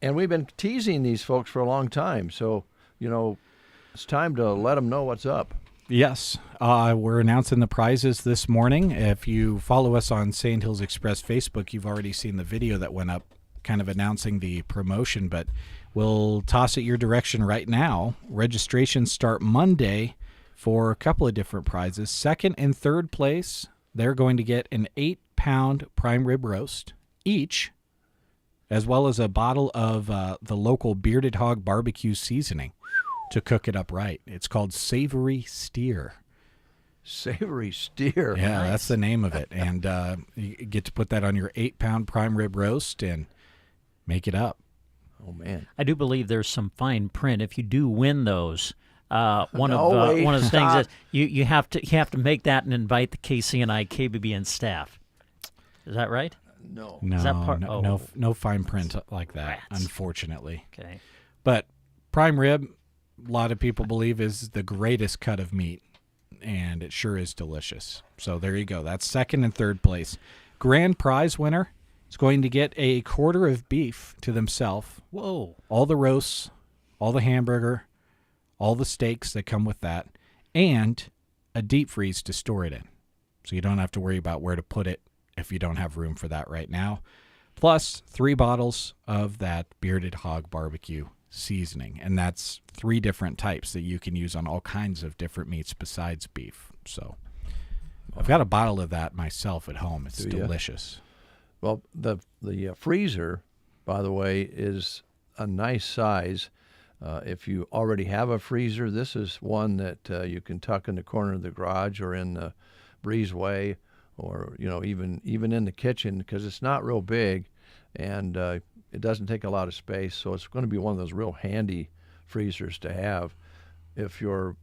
And we've been teasing these folks for a long time, so, it's time to let them know what's up. Yes, we're announcing the prizes this morning. If you follow us on Sand Hills Express Facebook, you've already seen the video that went up kind of announcing the promotion, but we'll toss it your direction right now. Registrations start Monday for a couple of different prizes. Second and third place, they're going to get an 8-pound prime rib roast each, as well as a bottle of the local Bearded Hog barbecue seasoning to cook it up right. It's called Savory Steer. Savory Steer. Yeah, nice. That's the name of it. And you get to put that on your 8-pound prime rib roast and make it up. Oh, man. I do believe there's some fine print. If you do win those, one of the things is you have to make that and invite the KCNI KBBN staff. Is that right? No. Is that part? No fine print like that, unfortunately. Okay. But prime rib, a lot of people believe is the greatest cut of meat, and it sure is delicious. So there you go. That's second and third place. Grand prize winner is going to get a quarter of beef to themselves. Whoa. All the roasts, all the hamburger, all the steaks that come with that, and a deep freeze to store it in. So you don't have to worry about where to put it if you don't have room for that right now. Plus 3 bottles of that Bearded Hog barbecue seasoning. And that's 3 different types that you can use on all kinds of different meats besides beef. So I've got a bottle of that myself at home. It's delicious. Well, the freezer, by the way, is a nice size. If you already have a freezer, this is one that you can tuck in the corner of the garage or in the breezeway, or even in the kitchen, because it's not real big, and it doesn't take a lot of space. So it's going to be one of those real handy freezers to have. If you're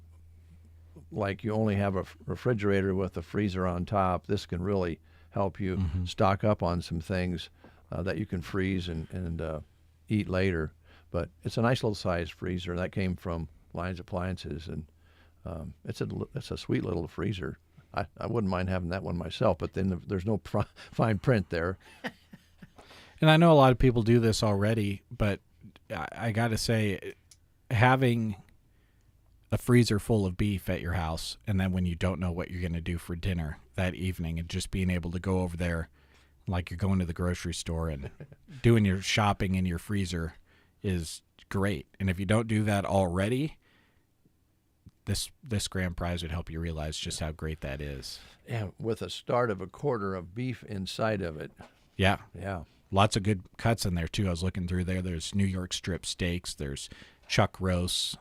like you only have a refrigerator with a freezer on top, this can really help you stock up on some things that you can freeze and eat later. But it's a nice little size freezer that came from Lions Appliances, and It's a sweet little freezer. I wouldn't mind having that one myself, but then there's no fine print there. And I know a lot of people do this already, but I got to say, having a freezer full of beef at your house, and then when you don't know what you're going to do for dinner that evening, and just being able to go over there like you're going to the grocery store and doing your shopping in your freezer is great. And if you don't do that already, this grand prize would help you realize just how great that is. Yeah, with a start of a quarter of beef inside of it. Yeah. Yeah. Lots of good cuts in there, too. I was looking through there. There's New York strip steaks. There's chuck roasts,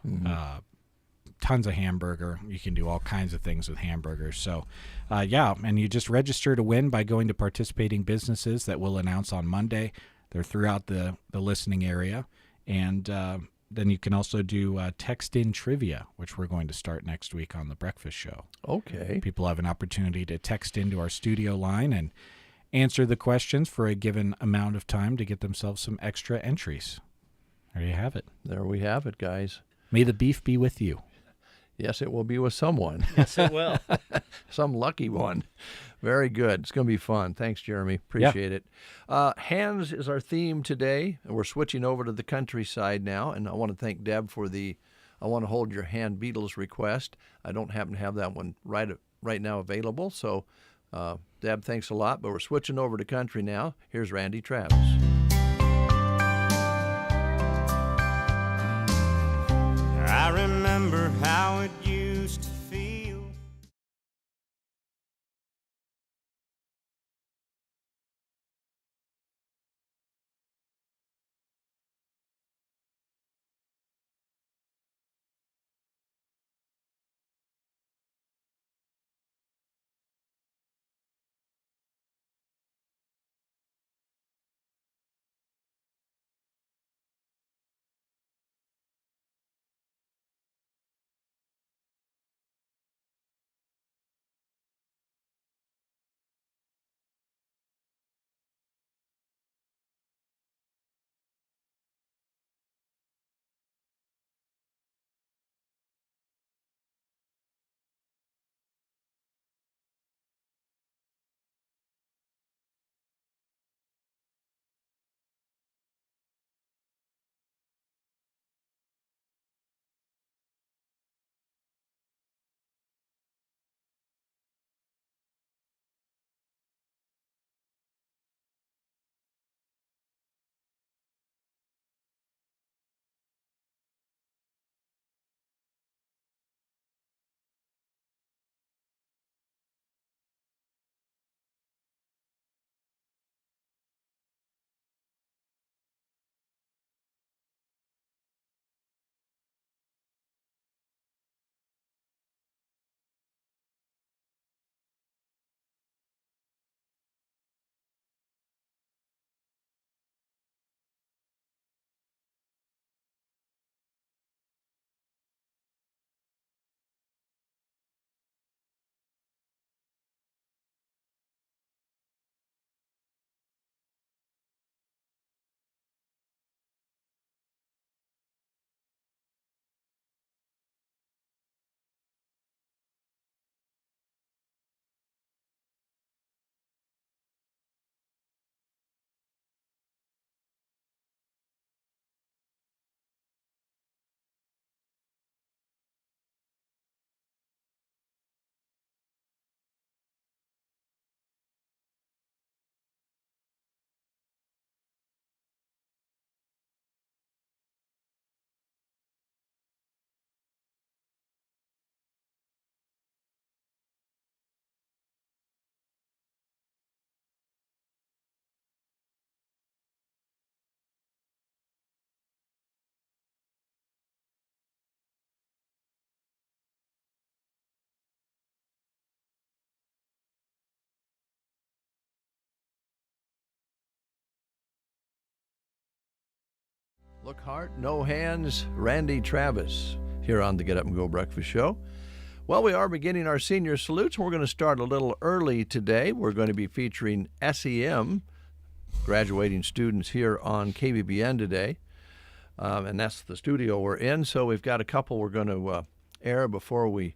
tons of hamburger. You can do all kinds of things with hamburgers. So, yeah, and you just register to win by going to participating businesses that we'll announce on Monday. They're throughout the listening area. And then you can also do text-in trivia, which we're going to start next week on The Breakfast Show. Okay. People have an opportunity to text into our studio line and answer the questions for a given amount of time to get themselves some extra entries. There you have it. There we have it, guys. May the beef be with you. Yes, it will be with someone. Yes, it will. Some lucky one. Very good. It's going to be fun. Thanks, Jeremy. Appreciate it. Hands is our theme today, and we're switching over to the countryside now. And I want to thank Deb for the I Want to Hold Your Hand Beatles request. I don't happen to have that one right now available. So, Deb, thanks a lot. But we're switching over to country now. Here's Randy Travis. I remember how it used to feel. Look Heart, No Hands, Randy Travis here on the Get Up and Go Breakfast Show. Well, we are beginning our senior salutes. We're going to start a little early today. We're going to be featuring SEM, graduating students here on KBBN today. And that's the studio we're in. So we've got a couple we're going to air before we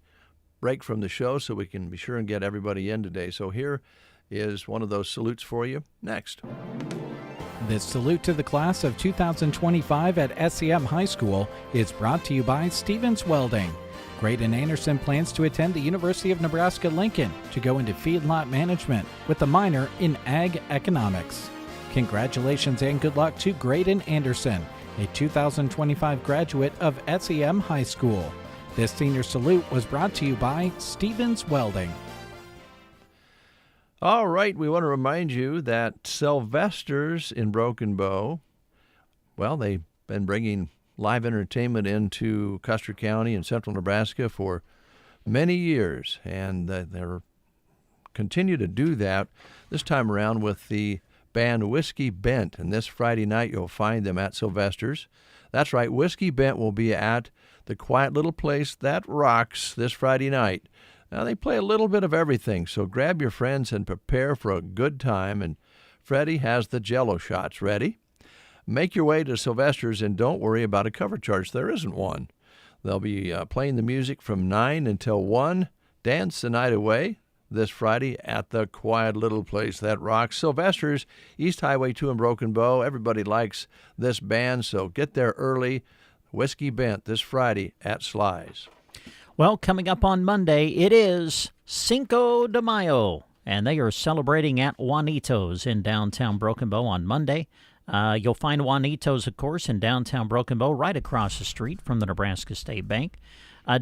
break from the show so we can be sure and get everybody in today. So here is one of those salutes for you next. This salute to the class of 2025 at SEM High School is brought to you by Stevens Welding. Graydon Anderson plans to attend the University of Nebraska-Lincoln to go into feedlot management with a minor in ag economics. Congratulations and good luck to Graydon Anderson, a 2025 graduate of SEM High School. This senior salute was brought to you by Stevens Welding. All right, we want to remind you that Sylvester's in Broken Bow, well, they've been bringing live entertainment into Custer County and central Nebraska for many years, and they're continue to do that this time around with the band Whiskey Bent, and this Friday night you'll find them at Sylvester's. That's right, Whiskey Bent will be at the Quiet Little Place That Rocks this Friday night. Now, they play a little bit of everything, so grab your friends and prepare for a good time, and Freddie has the Jell-O shots ready. Make your way to Sylvester's and don't worry about a cover charge. There isn't one. They'll be playing the music from 9 until 1. Dance the night away this Friday at the Quiet Little Place That Rocks. Sylvester's, East Highway 2 in Broken Bow. Everybody likes this band, so get there early. Whiskey Bent this Friday at Sly's. Well, coming up on Monday, it is Cinco de Mayo, and they are celebrating at Juanito's in downtown Broken Bow on Monday. You'll find Juanito's, of course, in downtown Broken Bow, right across the street from the Nebraska State Bank.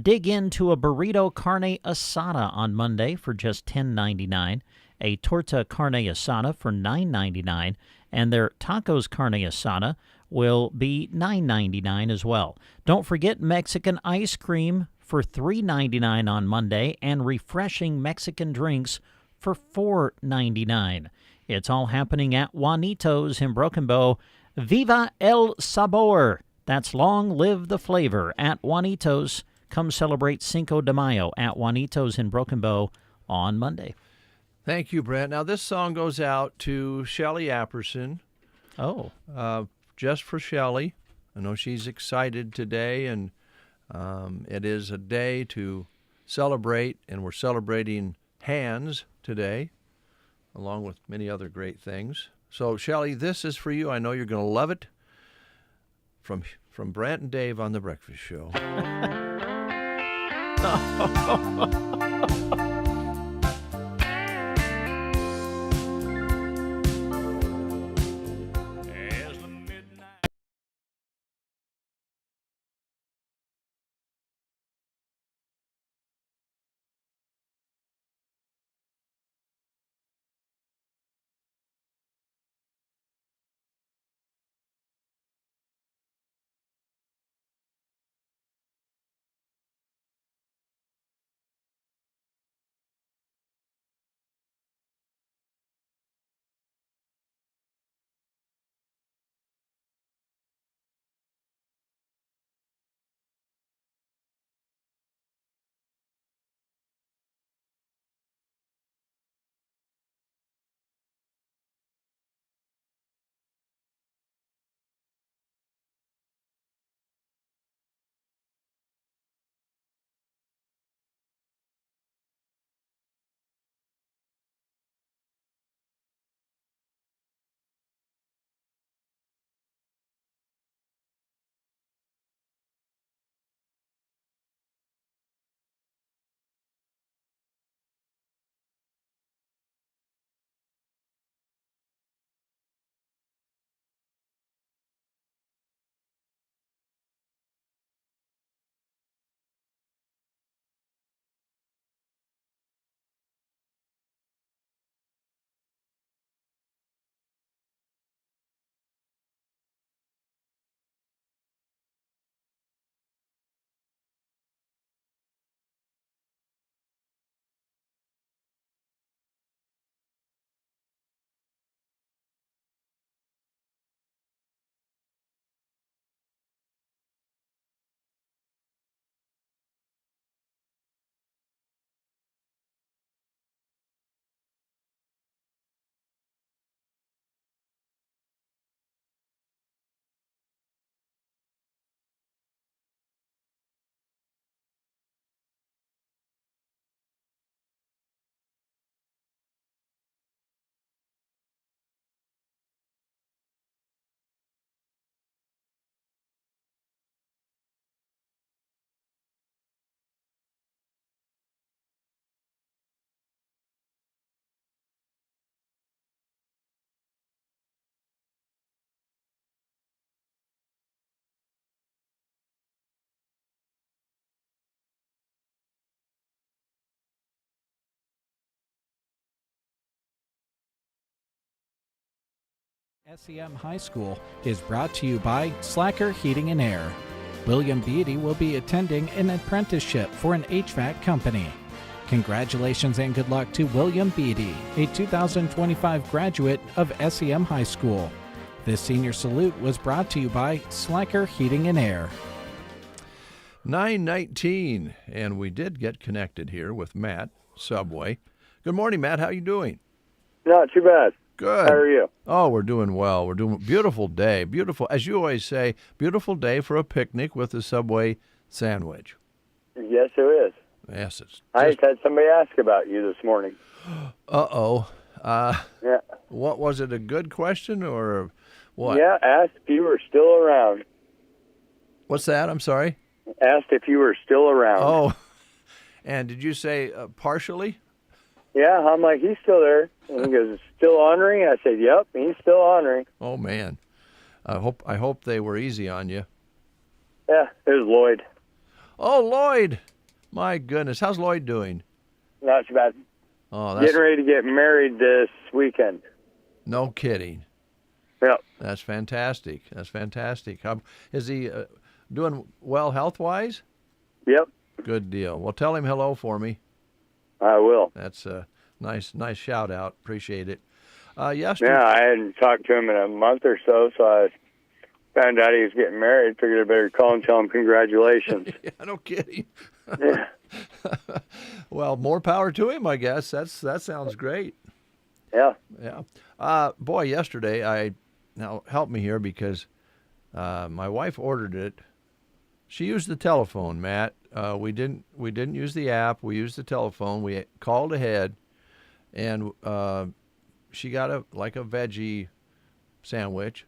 Dig into a burrito carne asada on Monday for just $10.99, a torta carne asada for $9.99, and their tacos carne asada will be $9.99 as well. Don't forget Mexican ice cream for $3.99 on Monday and refreshing Mexican drinks for $4.99. It's all happening at Juanito's in Broken Bow. Viva el Sabor! That's long live the flavor at Juanito's. Come celebrate Cinco de Mayo at Juanito's in Broken Bow on Monday. Thank you, Brent. Now, this song goes out to Shelly Apperson. Oh. Just for Shelly. I know she's excited today, and it is a day to celebrate, and we're celebrating hands today, along with many other great things. So, Shelly, this is for you. I know you're going to love it. From Brant and Dave on The Breakfast Show. SEM High School is brought to you by Slacker Heating and Air. William Beatty will be attending an apprenticeship for an HVAC company. Congratulations and good luck to William Beatty, a 2025 graduate of SEM High School. This senior salute was brought to you by Slacker Heating and Air. 9:19, and we did get connected here with Matt, Subway. Good morning, Matt. How you doing? Not too bad. Good. How are you? Oh, we're doing well. We're doing beautiful day. Beautiful, as you always say, beautiful day for a picnic with a Subway sandwich. Yes, it is. Yes, it's. I just had somebody ask about you this morning. Uh-oh. Yeah. What was it? A good question or what? Yeah, asked if you were still around. What's that? I'm sorry. Asked if you were still around. Oh, and did you say partially? Yeah, I'm like, he's still there. And he goes, still ornery? I said, yep, he's still ornery. Oh man, I hope they were easy on you. Yeah, it was Lloyd. Oh, Lloyd, my goodness, how's Lloyd doing? Not too bad. Oh, that's getting ready to get married this weekend. No kidding. Yep. That's fantastic. That's fantastic. Is he doing well health-wise? Yep. Good deal. Well, tell him hello for me. I will. That's a nice shout out. Appreciate it. Yesterday. Yeah, I hadn't talked to him in a month or so, so I found out he was getting married. Figured I better call and tell him congratulations. Yeah, no kidding. Yeah. Well, more power to him, I guess. That sounds great. Yeah. Yeah. Boy, yesterday now help me here because my wife ordered it. She used the telephone, Matt. We didn't use the app. We used the telephone. We called ahead, and she got a veggie sandwich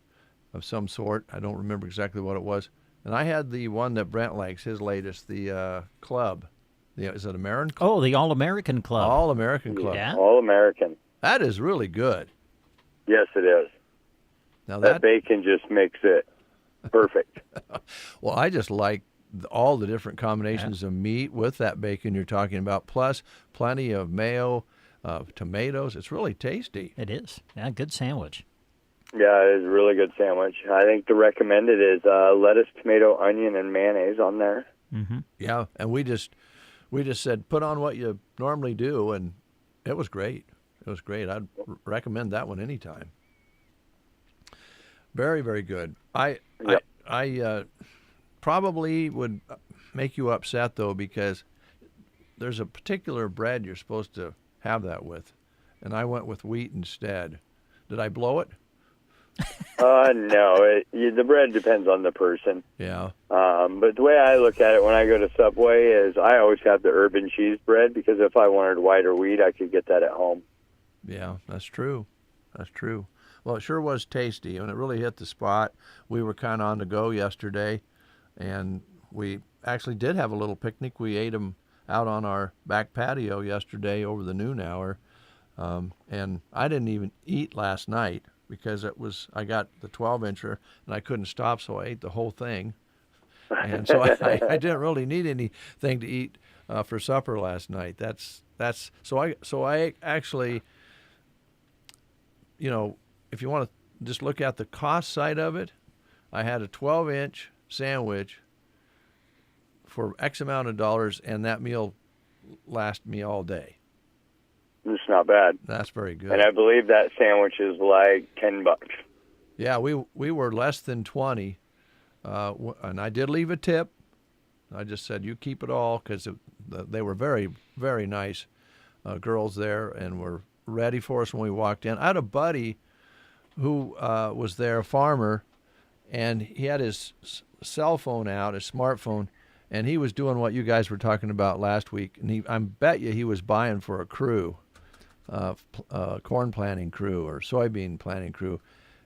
of some sort. I don't remember exactly what it was. And I had the one that Brent likes, his latest, the club. Is it American Club? Oh, the All-American Club. All-American Club. Yeah. All-American. That is really good. Yes, it is. Now that bacon just makes it perfect. Well, I just like all the different combinations of meat with that bacon you're talking about, plus plenty of mayo, tomatoes. It's really tasty. It is. Yeah, good sandwich. Yeah, it is a really good sandwich. I think the recommended is lettuce, tomato, onion, and mayonnaise on there. Mm-hmm. Yeah, and we just said put on what you normally do, and it was great. It was great. I'd recommend that one anytime. Very, very good. I probably would make you upset, though, because there's a particular bread you're supposed to have that with, and I went with wheat instead. Did I blow it? No. The bread depends on the person. Yeah. But the way I look at it when I go to Subway is I always have the urban cheese bread because if I wanted white or wheat, I could get that at home. Yeah, that's true. That's true. Well, it sure was tasty, and it really hit the spot. We were kind of on the go yesterday, and we actually did have a little picnic. We ate them out on our back patio yesterday over the noon hour, and I didn't even eat last night because I got the 12-incher, and I couldn't stop, so I ate the whole thing. And so I didn't really need anything to eat for supper last night. So I actually, if you want to just look at the cost side of it, I had a 12-inch sandwich for X amount of dollars, and that meal lasted me all day. It's not bad. That's very good. And I believe that sandwich is like $10. Yeah, we were less than 20, and I did leave a tip. I just said, you keep it all, because they were very, very nice girls there and were ready for us when we walked in. I had a buddy who was there, a farmer, and he had his cell phone out, his smartphone, and he was doing what you guys were talking about last week. And I bet you he was buying for a crew, corn planting crew or soybean planting crew.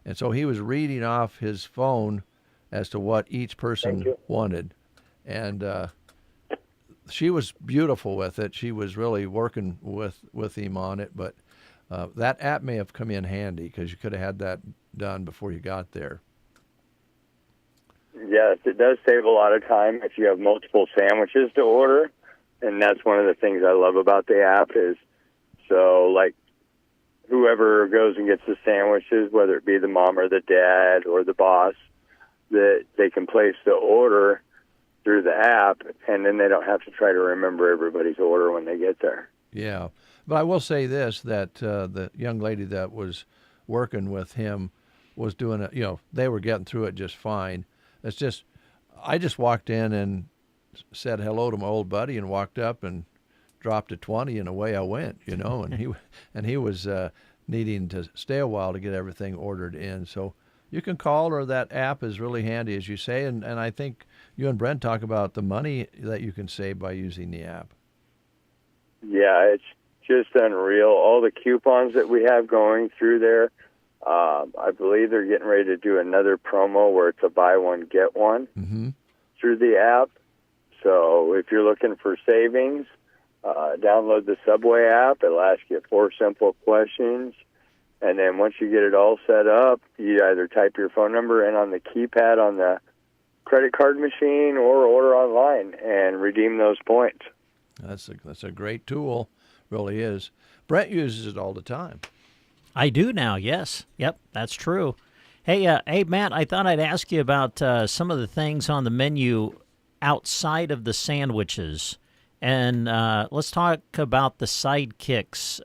And so he was reading off his phone as to what each person wanted. And she was beautiful with it. She was really working with him on it. But that app may have come in handy because you could have had that done before you got there. Yes, it does save a lot of time if you have multiple sandwiches to order. And that's one of the things I love about the app is, so like whoever goes and gets the sandwiches, whether it be the mom or the dad or the boss, that they can place the order through the app, and then they don't have to try to remember everybody's order when they get there. Yeah. But I will say this, that the young lady that was working with him was doing it, they were getting through it just fine. It's just, I just walked in and said hello to my old buddy and walked up and dropped a 20 and away I went, and he was needing to stay a while to get everything ordered in. So you can call, or that app is really handy, as you say, and I think you and Brent talk about the money that you can save by using the app. Yeah, it's just unreal. All the coupons that we have going through there, I believe they're getting ready to do another promo where it's a buy one, get one through the app. So if you're looking for savings, download the Subway app. It'll ask you 4 simple questions. And then once you get it all set up, you either type your phone number in on the keypad on the credit card machine or order online and redeem those points. That's a great tool, really is. Brent uses it all the time. I do now, yes. Yep, that's true. Hey, Matt, I thought I'd ask you about some of the things on the menu outside of the sandwiches. And let's talk about the sidekicks.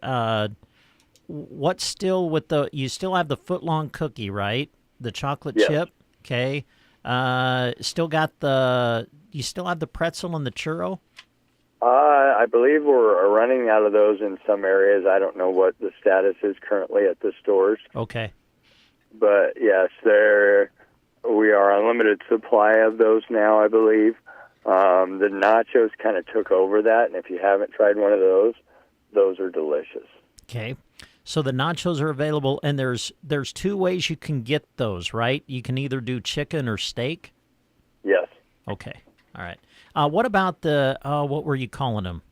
What's still with you still have the footlong cookie, right? The chocolate chip, okay. You still have the pretzel and the churro? I believe we're running out of those in some areas. I don't know what the status is currently at the stores. Okay. But yes, we are unlimited supply of those now, I believe. The nachos kind of took over that, and if you haven't tried one of those are delicious. Okay. So the nachos are available, and there's 2 ways you can get those, right? You can either do chicken or steak? Yes. Okay. All right. What about the, what were you calling them?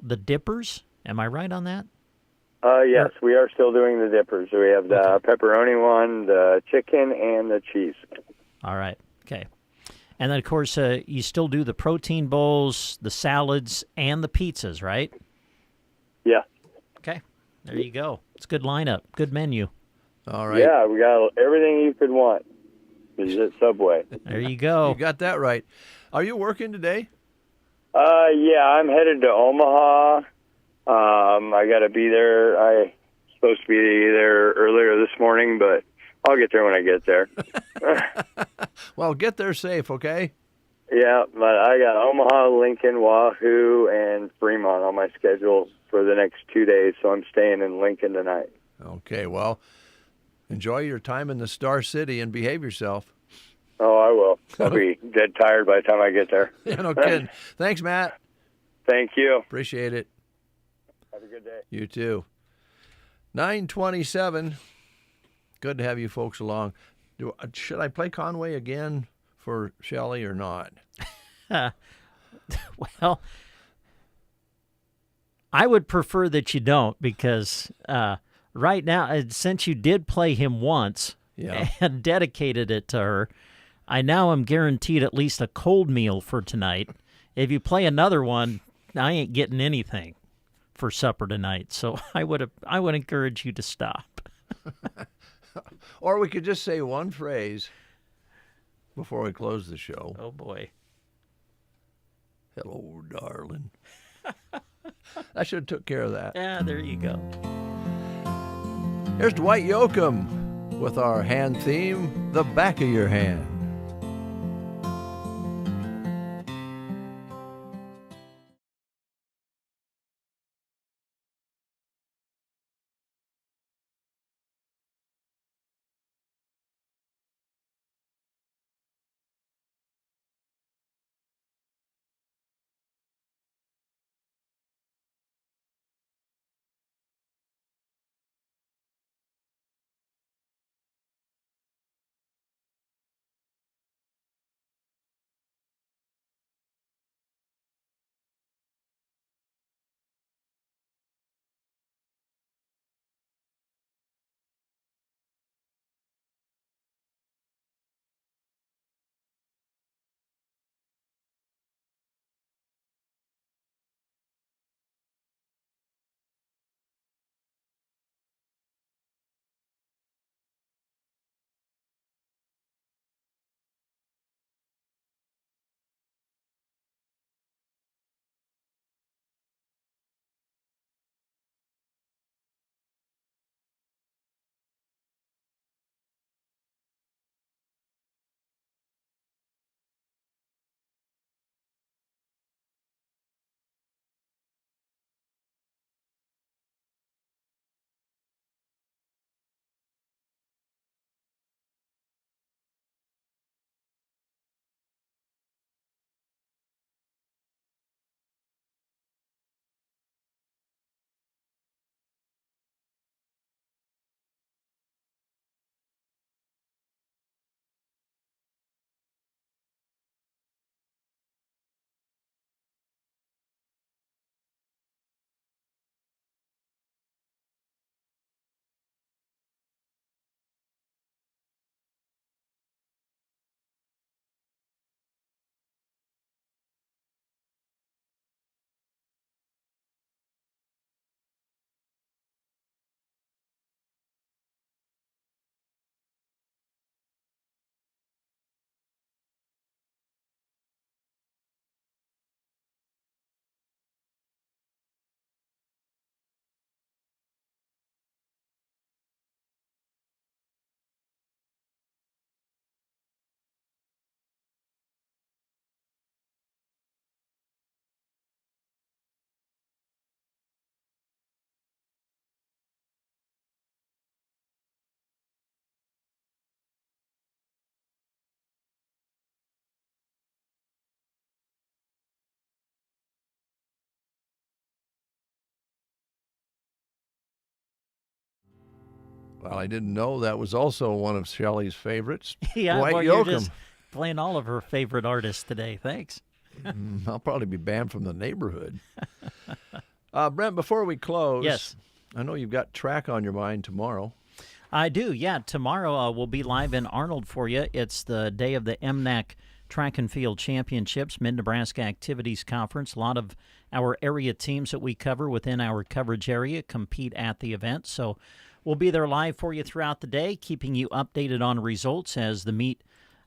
The dippers? Am I right on that? Yes, we are still doing the dippers. We have the pepperoni one, the chicken, and the cheese. All right. Okay. And then, of course, you still do the protein bowls, the salads, and the pizzas, right? Yeah. Okay. There you go. It's a good lineup. Good menu. All right. Yeah, we got everything you could want. It's at Subway. There you go. You got that right. Are you working today? Yeah, I'm headed to Omaha. I got to be there. I'm supposed to be there earlier this morning, but I'll get there when I get there. Well, get there safe, okay? Yeah, but I got Omaha, Lincoln, Wahoo, and Fremont on my schedule for the next 2 days, so I'm staying in Lincoln tonight. Okay, well, enjoy your time in the Star City and behave yourself. Oh, I will. I'll be dead tired by the time I get there. Yeah, no kidding. Thanks, Matt. Thank you. Appreciate it. Have a good day. You too. 9:27. Good to have you folks along. Should I play Conway again for Shelley or not? Well, I would prefer that you don't, because right now, since you did play him once and dedicated it to her, I now am guaranteed at least a cold meal for tonight. If you play another one, I ain't getting anything for supper tonight. So I would encourage you to stop. Or we could just say one phrase before we close the show. Oh, boy. Hello, darling. I should have took care of that. Yeah, there you go. Here's Dwight Yoakam with our hand theme, The Back of Your Hand. Well, I didn't know that was also one of Shelley's favorites. Yeah, Dwight well, you're Yoakam. just playing all of her favorite artists today. Thanks. I'll probably be banned from the neighborhood. Brent, before we close, yes, I know you've got track on your mind tomorrow. I do, yeah. Tomorrow we'll be live in Arnold for you. It's the day of the MNAC Track and Field Championships, Mid-Nebraska Activities Conference. A lot of our area teams that we cover within our coverage area compete at the event. So we'll be there live for you throughout the day, keeping you updated on results as the meet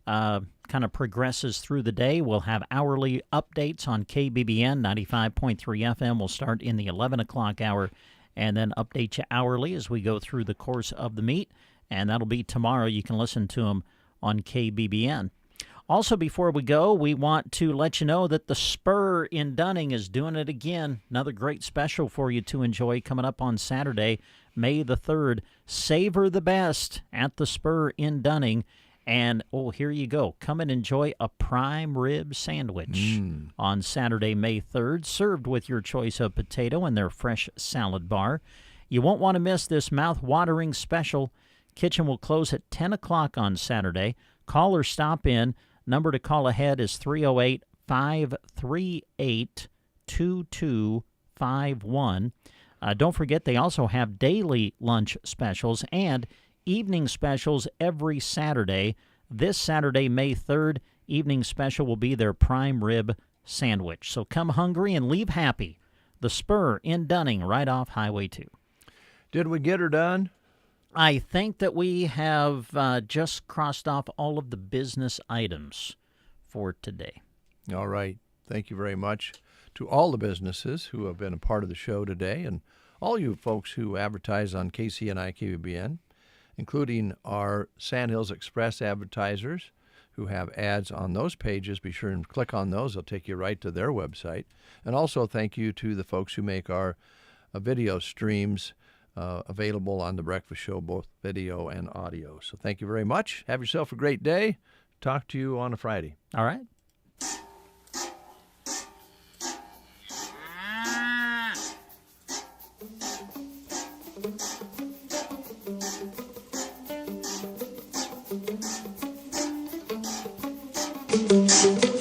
kind of progresses through the day. We'll have hourly updates on KBBN 95.3 FM. We'll start in the 11 o'clock hour and then update you hourly as we go through the course of the meet. And that'll be tomorrow. You can listen to them on KBBN. Also, before we go, we want to let you know that the Spur in Dunning is doing it again. Another great special for you to enjoy coming up on Saturday, May the 3rd. Savor the best at the Spur in Dunning. And, oh, here you go. Come and enjoy a prime rib sandwich on Saturday, May 3rd, served with your choice of potato and their fresh salad bar. You won't want to miss this mouth-watering special. Kitchen will close at 10 o'clock on Saturday. Call or stop in. Number to call ahead is 308-538-2251. Don't forget, they also have daily lunch specials and evening specials every Saturday. This Saturday, May 3rd, evening special will be their prime rib sandwich. So come hungry and leave happy. The Spur in Dunning, right off Highway 2. Did we get her done? I think that we have just crossed off all of the business items for today. All right. Thank you very much to all the businesses who have been a part of the show today and all you folks who advertise on KCNI KBBN, including our Sandhills Express advertisers who have ads on those pages. Be sure and click on those. They'll take you right to their website. And also thank you to the folks who make our video streams available on The Breakfast Show, both video and audio. So thank you very much. Have yourself a great day. Talk to you on a Friday. All right. Thank you.